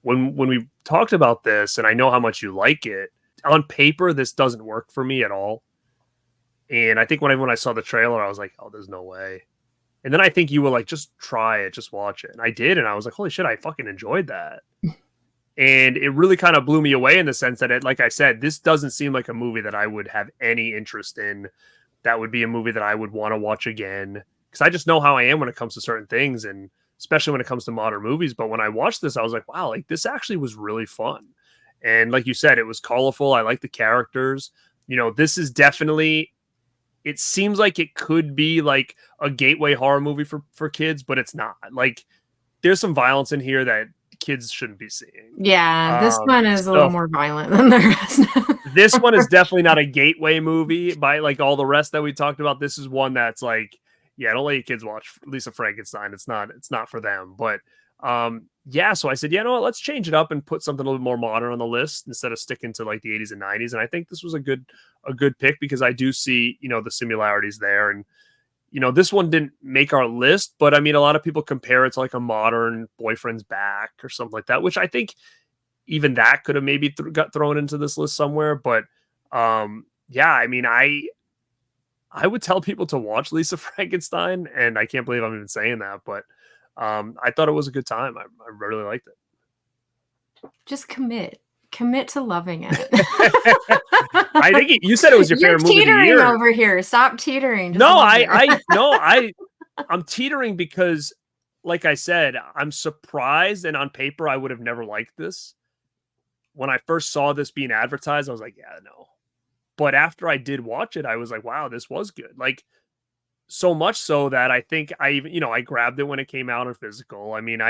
when we talked about this, and I know how much you like it, on paper, this doesn't work for me at all. And I think when I saw the trailer, I was like, oh, there's no way. And then I think you were like, just try it, just watch it. And I did, and I was like, holy shit, I fucking enjoyed that. And it really kind of blew me away in the sense that, like I said, this doesn't seem like a movie that I would have any interest in. That would be a movie that I would want to watch again, because I just know how I am when it comes to certain things, and especially when it comes to modern movies. But when I watched this, I was like, wow, like this actually was really fun. And like you said, it was colorful. I like the characters. This is definitely, it seems like it could be like a gateway horror movie for kids, but it's not. Like, there's some violence in here that kids shouldn't be seeing. Yeah, this one is a little So more violent than the rest. this one is definitely not a gateway movie by like all the rest that we talked about. This is one that's like, yeah, don't let your kids watch Lisa Frankenstein. It's not for them. But yeah, so I said, yeah, no, let's change it up and put something a little more modern on the list instead of sticking to like the 80s and 90s. And I think this was a good pick, because I do see, the similarities there. And this one didn't make our list, but I mean, a lot of people compare it to like a modern Boyfriend's Back or something like that, which I think even that could have maybe got thrown into this list somewhere. But yeah, I mean, I would tell people to watch Lisa Frankenstein, and I can't believe I'm even saying that, but I thought it was a good time. I really liked it. Just commit to loving it. I think you said it was your favorite movie of the year. You're teetering over here. Stop teetering. Just No, I'm teetering because, like I said, I'm surprised, and on paper, I would have never liked this. When I first saw this being advertised, I was like, yeah, no. But after I did watch it, I was like, wow, this was good. Like, so much so that I think I even, I grabbed it when it came out in physical. I mean,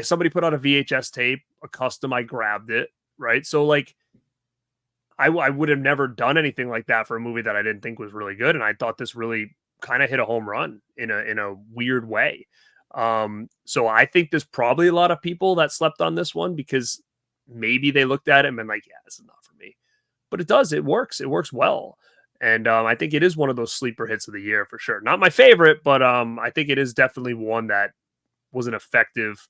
somebody put out a VHS tape, a custom, I grabbed it, right? So like, I would have never done anything like that for a movie that I didn't think was really good. And I thought this really kind of hit a home run in a weird way. So I think there's probably a lot of people that slept on this one because maybe they looked at it and been like, yeah, this is not for me. But it works well. And I think it is one of those sleeper hits of the year for sure. Not my favorite, but I think it is definitely one that was an effective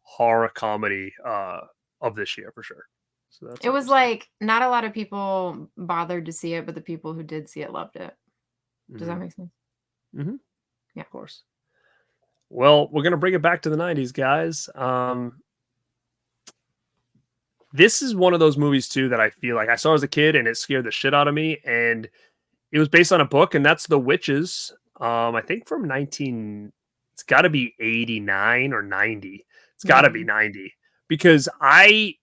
horror comedy of this year for sure. So it was like not a lot of people bothered to see it, but the people who did see it loved it. Does that make sense? Mm-hmm. Yeah, of course. Well, we're gonna bring it back to the 90s, guys. This is one of those movies too that I feel like I saw as a kid and it scared the shit out of me. And it was based on a book, and that's The Witches. I think from it's got to be 89 or 90. It's got to be 90, because I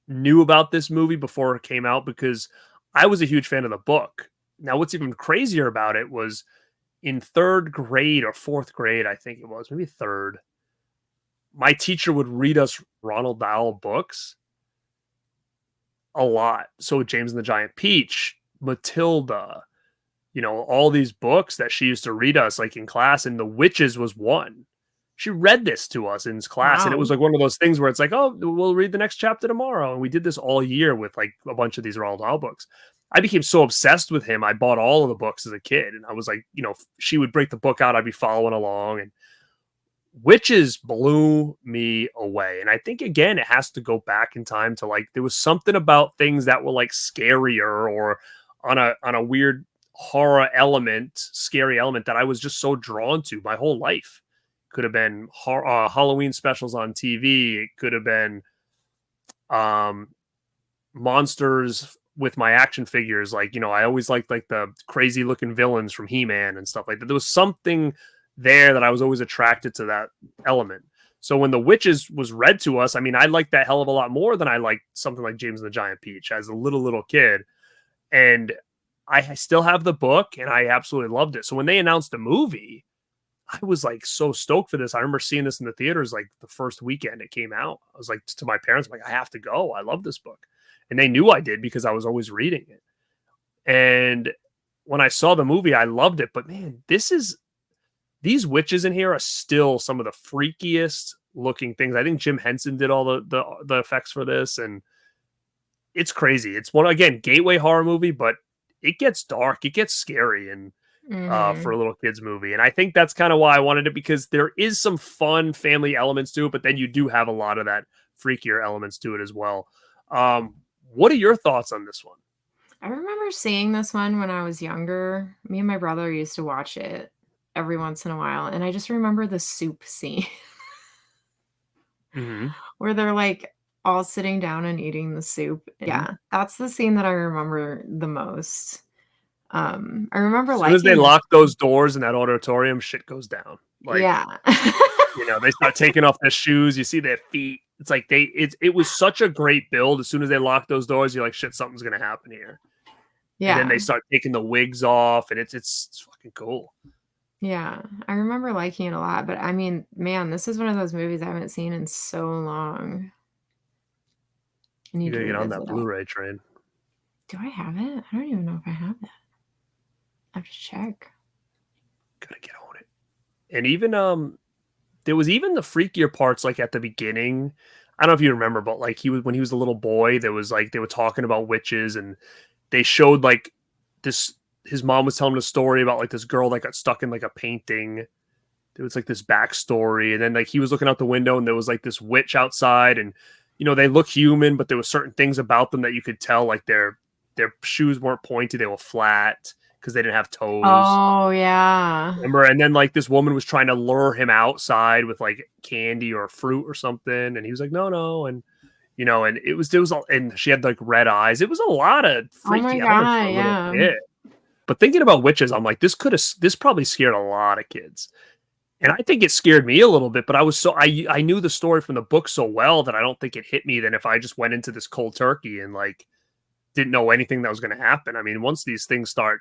knew about this movie before it came out because I was a huge fan of the book. Now, what's even crazier about it was in third grade or fourth grade, I think it was, maybe third, my teacher would read us Ronald Dahl books a lot. So James and the Giant Peach, Matilda, all these books that she used to read us like in class, and The Witches was one. She read this to us in class, and it was like one of those things where it's like, oh, we'll read the next chapter tomorrow. And we did this all year with like a bunch of these Roald Dahl books. I became so obsessed with him. I bought all of the books as a kid, and I was like, she would break the book out, I'd be following along, and Witches blew me away. And I think, again, it has to go back in time to like, there was something about things that were like scarier or on a weird horror element, scary element that I was just so drawn to my whole life. Could have been Halloween specials on TV. It could have been monsters with my action figures. Like, I always liked like the crazy looking villains from He-Man and stuff like that. There was something there that I was always attracted to that element. So when the Witches was read to us, I mean, I liked that hell of a lot more than I liked something like James and the Giant Peach as a little kid. And I still have the book and I absolutely loved it. So when they announced the movie, I was like so stoked for this. I remember seeing this in the theaters like the first weekend it came out. I was like to my parents, I'm like, I have to go. I love this book. And they knew I did because I was always reading it. And when I saw the movie, I loved it. But man, these witches in here are still some of the freakiest looking things. I think Jim Henson did all the effects for this, and it's crazy. It's one, again, gateway horror movie, but it gets dark, it gets scary, and for a little kids movie. And I think that's kind of why I wanted it, because there is some fun family elements to it, but then you do have a lot of that freakier elements to it as well. What are your thoughts on this one? I remember seeing this one when I was younger. Me and my brother used to watch it every once in a while, and I just remember the soup scene where they're like all sitting down and eating the soup. Yeah, that's the scene that I remember the most. I remember as soon as they lock those doors in that auditorium, shit goes down. Like, yeah. They start taking off their shoes. You see their feet. It's like it was such a great build. As soon as they lock those doors, you're like, shit, something's gonna happen here. Yeah. And then they start taking the wigs off, and it's fucking cool. Yeah, I remember liking it a lot, but I mean, man, this is one of those movies I haven't seen in so long. You gotta get on that Blu-ray train. Do I have it? I don't even know if I have it. I have to check. Gotta get on it. And even there was even the freakier parts, like at the beginning. I don't know if you remember, but like when he was a little boy, there was like they were talking about witches, and they showed like this. His mom was telling a story about like this girl that got stuck in like a painting. There was like this backstory, and then like he was looking out the window, and there was like this witch outside, and they look human, but there were certain things about them that you could tell, like their shoes weren't pointy, they were flat because they didn't have toes. Oh yeah, remember? And then like this woman was trying to lure him outside with like candy or fruit or something, and he was like, no, and and it was and she had like red eyes. It was a lot of freaky elements for a little kid. But thinking about witches, I'm like, this probably scared a lot of kids. And I think it scared me a little bit, but I knew the story from the book so well that I don't think it hit me than if I just went into this cold turkey and like didn't know anything that was going to happen. I mean, once these things start,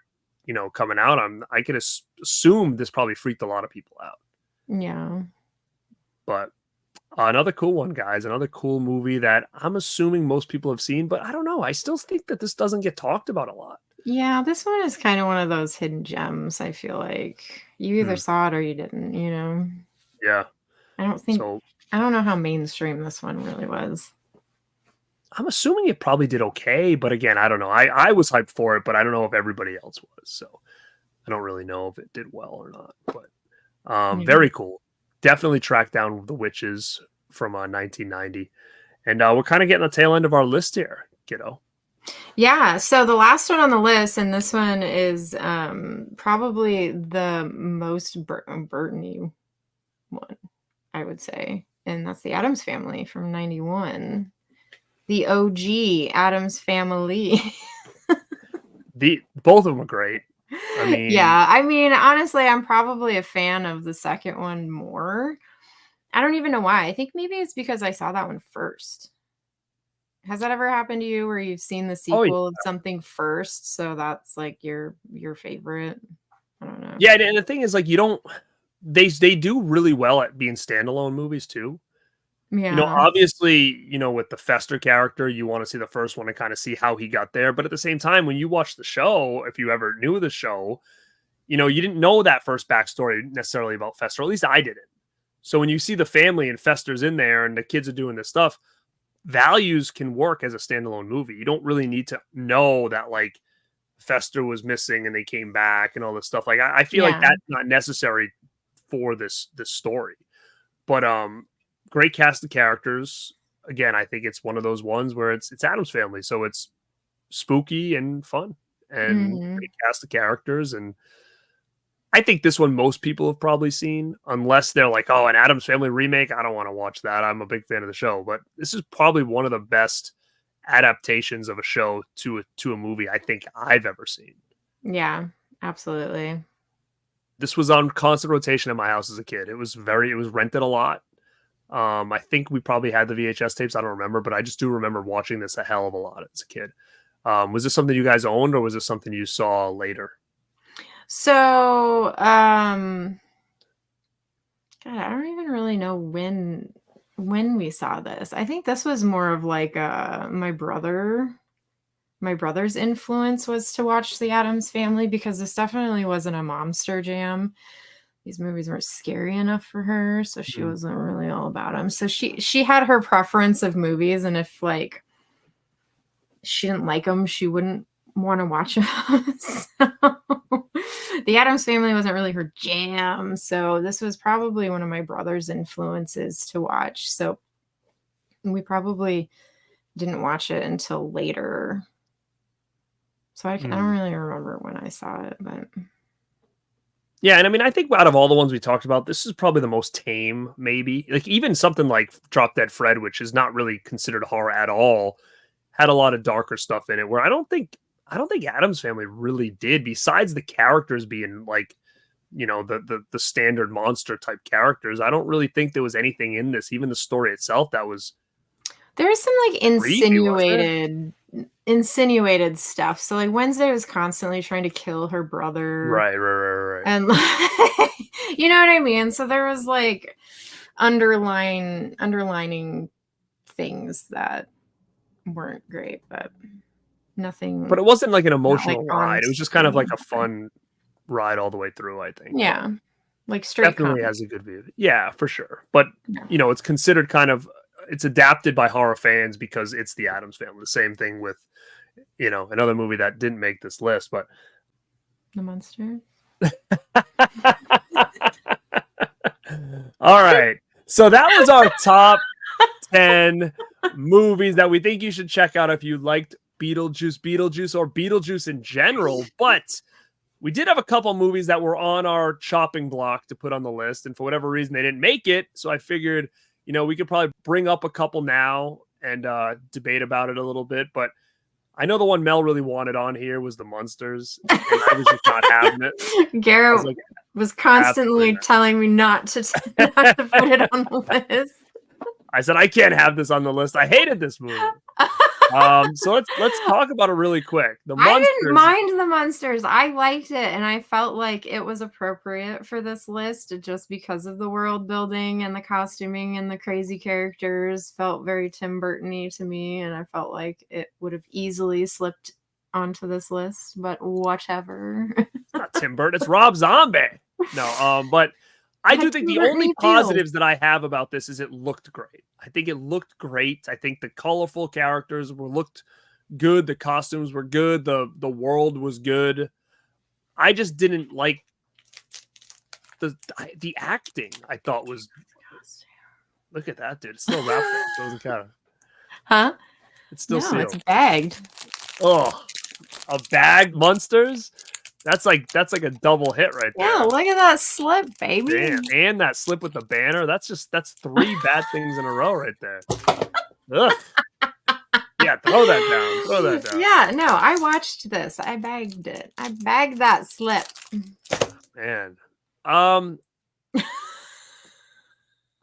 coming out, I could assume this probably freaked a lot of people out. Yeah. But another cool one, guys, another cool movie that I'm assuming most people have seen, but I don't know. I still think that this doesn't get talked about a lot. Yeah, this one is kind of one of those hidden gems, I feel like. You either saw it or you didn't, Yeah. I don't know how mainstream this one really was. I'm assuming it probably did okay, but again, I don't know. I was hyped for it, but I don't know if everybody else was. So I don't really know if it did well or not. But very cool. Definitely tracked down the witches from 1990. And we're kind of getting the tail end of our list here, kiddo. Yeah, so the last one on the list, and this one is probably the most Burton-y one, I would say, and that's the Addams Family from 91. The OG Addams Family. Both of them are great. I mean, honestly, I'm probably a fan of the second one more. I don't even know why. I think maybe it's because I saw that one first. Has that ever happened to you where you've seen the sequel of something first, so that's like your favorite? I don't know. Yeah, and the thing is, like, they do really well at being standalone movies too. Yeah. Obviously, with the Fester character, you want to see the first one and kind of see how he got there. But at the same time, when you watch the show, if you ever knew the show, you didn't know that first backstory necessarily about Fester. At least I didn't. So when you see the family and Fester's in there and the kids are doing this stuff, values can work as a standalone movie. You don't really need to know that like Fester was missing and they came back and all this stuff. Like I feel like that's not necessary for this story. But great cast of characters. Again, I think it's one of those ones where it's Addams Family, so it's spooky and fun and great cast of characters. And I think this one most people have probably seen, unless they're like, oh, an Addams Family remake. I don't want to watch that. I'm a big fan of the show, but this is probably one of the best adaptations of a show to a movie I think I've ever seen. Yeah, absolutely. This was on constant rotation at my house as a kid. It was rented a lot. I think we probably had the VHS tapes. I don't remember, but I just do remember watching this a hell of a lot as a kid. Was this something you guys owned, or was this something you saw later? So, God, I don't even really know when we saw this. I think this was more of like my brother's influence was to watch The Addams Family, because this definitely wasn't a momster jam. These movies weren't scary enough for her, so she wasn't really all about them. So she had her preference of movies, and if like she didn't like them, she wouldn't want to watch them. So, The Addams Family wasn't really her jam, so this was probably one of my brother's influences to watch. So we probably didn't watch it until later. So I don't really remember when I saw it, but yeah, and I mean, I think out of all the ones we talked about, this is probably the most tame, maybe. Like even something like Drop Dead Fred, which is not really considered horror at all, had a lot of darker stuff in it. Where I don't think Addams Family really did, besides the characters being like, you know, the standard monster type characters. I don't really think there was anything in this, even the story itself, that was. There's some like insinuated stuff. So like Wednesday was constantly trying to kill her brother. Right. And like, you know what I mean? So there was like underlining things that weren't great, but nothing. But it wasn't like an emotional like ride. It was just kind of like a fun ride all the way through, I think. Yeah. Like straight definitely has a good view. Yeah, for sure. But you know, it's considered kind of, it's adapted by horror fans because it's the Addams Family. The same thing with, you know, another movie that didn't make this list, but The Monster. All right. So that was our top 10 movies that we think you should check out if you liked Beetlejuice, or Beetlejuice in general. But we did have a couple movies that were on our chopping block to put on the list, and for whatever reason, they didn't make it. So I figured, you know, we could probably bring up a couple now and debate about it a little bit. But I know the one Mel really wanted on here was The Munsters, and I was just not having it. Garrett was constantly telling me not to put it on the list. I said, I can't have this on the list. I hated this movie. So let's talk about it really quick. I didn't mind The Munsters. I liked it, and I felt like it was appropriate for this list just because of the world building and the costuming and the crazy characters. Felt very Tim Burton-y to me, and I felt like it would have easily slipped onto this list, but whatever. It's not Tim Burton, it's Rob Zombie. No, but I do think the only positives that I have about this is it looked great. I think it looked great. I think the colorful characters looked good. The costumes were good. The world was good. I just didn't like the acting. I thought was. Look at that, dude. It's still wrapped up. So it kind of. Huh? It's still sealed. It's bagged. Oh, a bagged Munsters. That's like a double hit right there. Yeah, look at that slip, baby. Damn. And that slip with the banner. That's 3 bad things in a row right there. Ugh. Yeah, throw that down. Yeah, no, I watched this. I bagged it. I bagged that slip. Man. I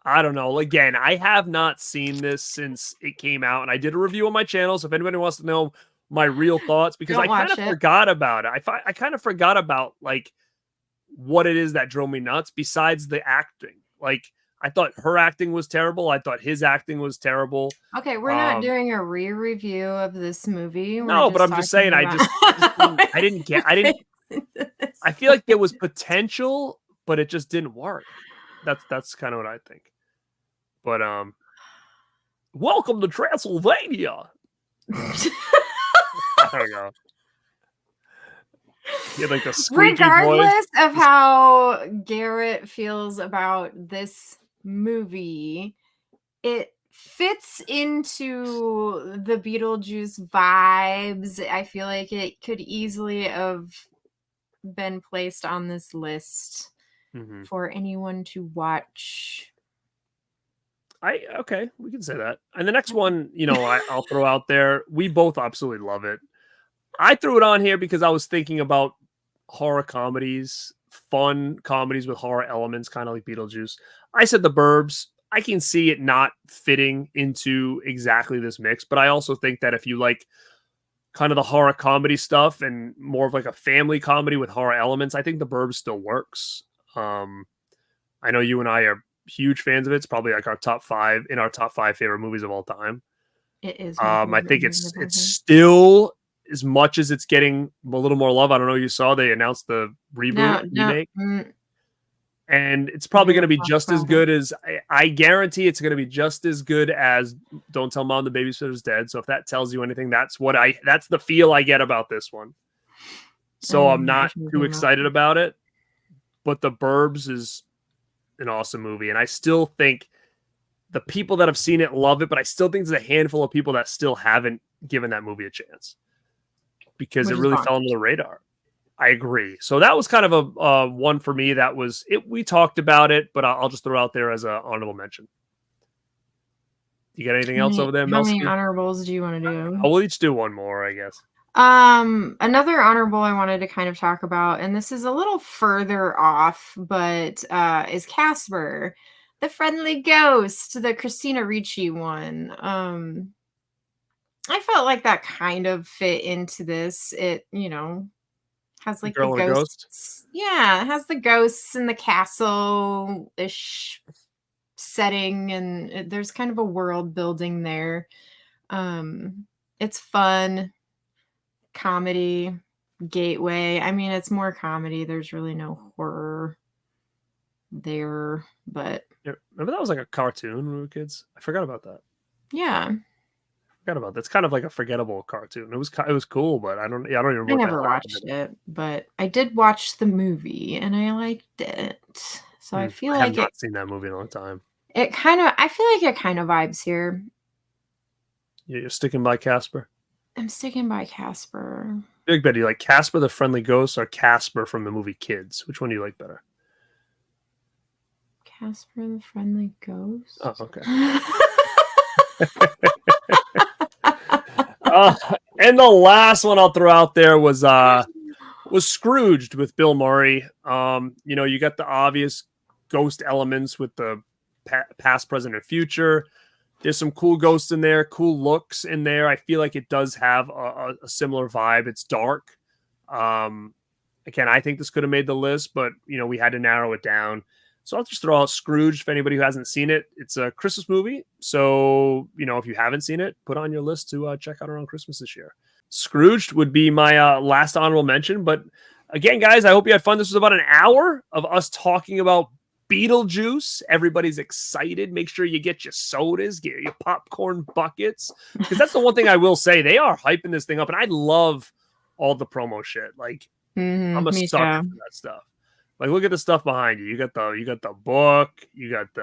don't know. Again, I have not seen this since it came out, and I did a review on my channel. So if anybody wants to know my real thoughts, because I kind of forgot about it. I kind of forgot about like what it is that drove me nuts besides the acting. Like I thought her acting was terrible. I thought his acting was terrible. Okay, we're not doing a re-review of this movie. No, but I'm just saying I feel like there was potential, but it just didn't work. That's kind of what I think. But welcome to Transylvania. I don't know. You like the squeaky Regardless voice. of how Garrett feels about this movie, it fits into the Beetlejuice vibes. I feel like it could easily have been placed on this list for anyone to watch. Okay, we can say that. And the next one, I'll throw out there. We both absolutely love it. I threw it on here because I was thinking about horror comedies, fun comedies with horror elements, kind of like Beetlejuice. I said The Burbs. I can see it not fitting into exactly this mix, but I also think that if you like kind of the horror comedy stuff and more of like a family comedy with horror elements, I think The Burbs still works. I know you and I are huge fans of it. It's probably like our top five favorite movies of all time. It is my I favorite think movie of all it's time. still, as much as it's getting a little more love. I don't know. You saw they announced the No, remake, mm, and it's I'm probably going gonna to be talk just as about it. good as I guarantee it's going to be just as good as Don't Tell Mom the Babysitter's Dead. So if that tells you anything, that's the feel I get about this one. I So know I'm what not you're too talking about. excited about it, but The Burbs is an awesome movie, and I still think the people that have seen it love it, but I still think there's a handful of people that still haven't given that movie a chance because it Which is really fell under bonkers. the radar. I agree. So that was kind of a one for me. That was it. We talked about it, but I'll just throw out there as an honorable mention. You got anything else over there, How many Melski? honorables do you want to do? I will each do one more, I guess. Another honorable I wanted to kind of talk about, and this is a little further off, but is Casper, the friendly ghost, the Christina Ricci one. I felt like that kind of fit into this. It, has like the Girl and a Ghost. ghosts. Yeah, it has the ghosts in the castle-ish setting, and there's kind of a world building there. It's fun, comedy, gateway. I mean, it's more comedy. There's really no horror there, but Yeah, remember that was like a cartoon when we were kids? I forgot about that. yeah, Forgot about that. It's kind of like a forgettable cartoon. It was cool, but I don't even remember I what the hell never happened watched in it. it, but I did watch the movie and I liked it. So I feel I have like not seen that movie in a long time. I feel like it kind of vibes here. You're sticking by Casper. I'm sticking by Casper. Big Betty, you like Casper the Friendly Ghost or Casper from the movie Kids? Which one do you like better? Casper the Friendly Ghost. Oh, okay. And the last one I'll throw out there was Scrooged with Bill Murray. You got the obvious ghost elements with the past, present, and future. There's some cool ghosts in there, cool looks in there. I feel like it does have a similar vibe. It's dark. Again, I think this could have made the list, but we had to narrow it down. So I'll just throw out Scrooge for anybody who hasn't seen it. It's a Christmas movie. So, if you haven't seen it, put on your list to check out around Christmas this year. Scrooged would be my last honorable mention. But again, guys, I hope you had fun. This was about an hour of us talking about Beetlejuice. Everybody's excited. Make sure you get your sodas, get your popcorn buckets. Because that's the one thing I will say. They are hyping this thing up. And I love all the promo shit. Like, I'm a Me sucker too. for that stuff. Like, look at the stuff behind you. You got the book. You got the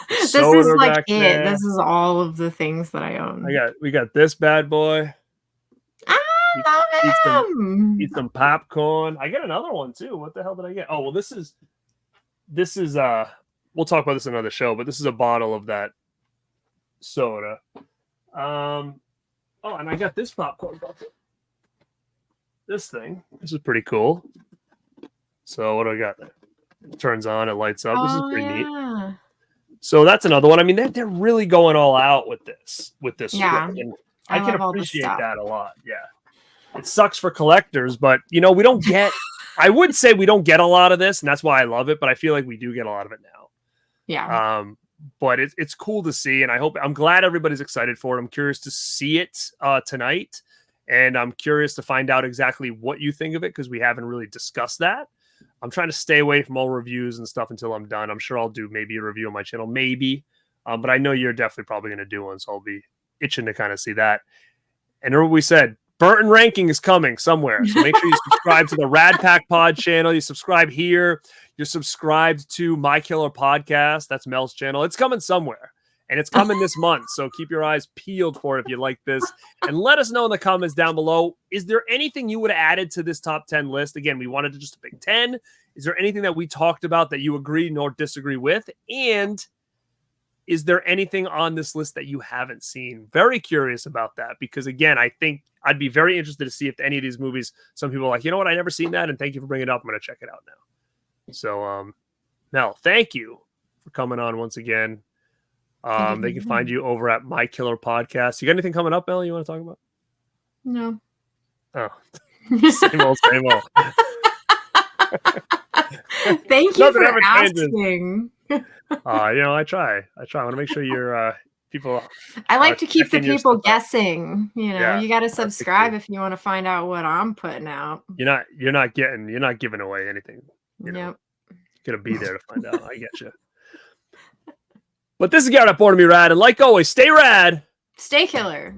This is soda like back it. there. This is all of the things that I own. We got this bad boy. I love him. Eat some popcorn. I get another one too. What the hell did I get? Oh well, this is we'll talk about this in another show, but this is a bottle of that soda. And I got this popcorn bucket. This thing. This is pretty cool. So what do I got there? It turns on, it lights up. This is pretty neat. So that's another one. I mean, they're really going all out with this Yeah, script. And I I can love all this appreciate stuff. that a lot. Yeah. It sucks for collectors, but we don't get I would say we don't get a lot of this, and that's why I love it, but I feel like we do get a lot of it now. Yeah. But it's cool to see, and I'm glad everybody's excited for it. I'm curious to see it tonight, and I'm curious to find out exactly what you think of it because we haven't really discussed that. I'm trying to stay away from all reviews and stuff until I'm done. I'm sure I'll do maybe a review on my channel, maybe. But I know you're definitely probably going to do one, so I'll be itching to kind of see that. And remember we said, Burton ranking is coming somewhere. So make sure you subscribe to the Radpack Pod channel. You subscribe here. You're subscribed to My Killer Podcast. That's Mel's channel. It's coming somewhere. And it's coming this month. So keep your eyes peeled for it if you like this. And let us know in the comments down below. Is there anything you would have added to this top 10 list? Again, we wanted to just pick 10. Is there anything that we talked about that you agree nor disagree with? And is there anything on this list that you haven't seen? Very curious about that, because again, I think I'd be very interested to see if any of these movies, some people are like, you know what, I never seen that, and thank you for bringing it up. I'm going to check it out now. So, Mel, thank you for coming on once again. They can find you over at My Killer Podcast. You got anything coming up, Mel, you want to talk about? No. Oh, same old, same old. Thank you for asking. I try. I want to make sure you're people. I like to keep the people guessing. You know, you got to subscribe if you want to find out what I'm putting out. You're not giving away anything. You know, you're gonna be there to find out. I get you. But this is Garrett at Born2beRad, and like always, stay rad, stay killer.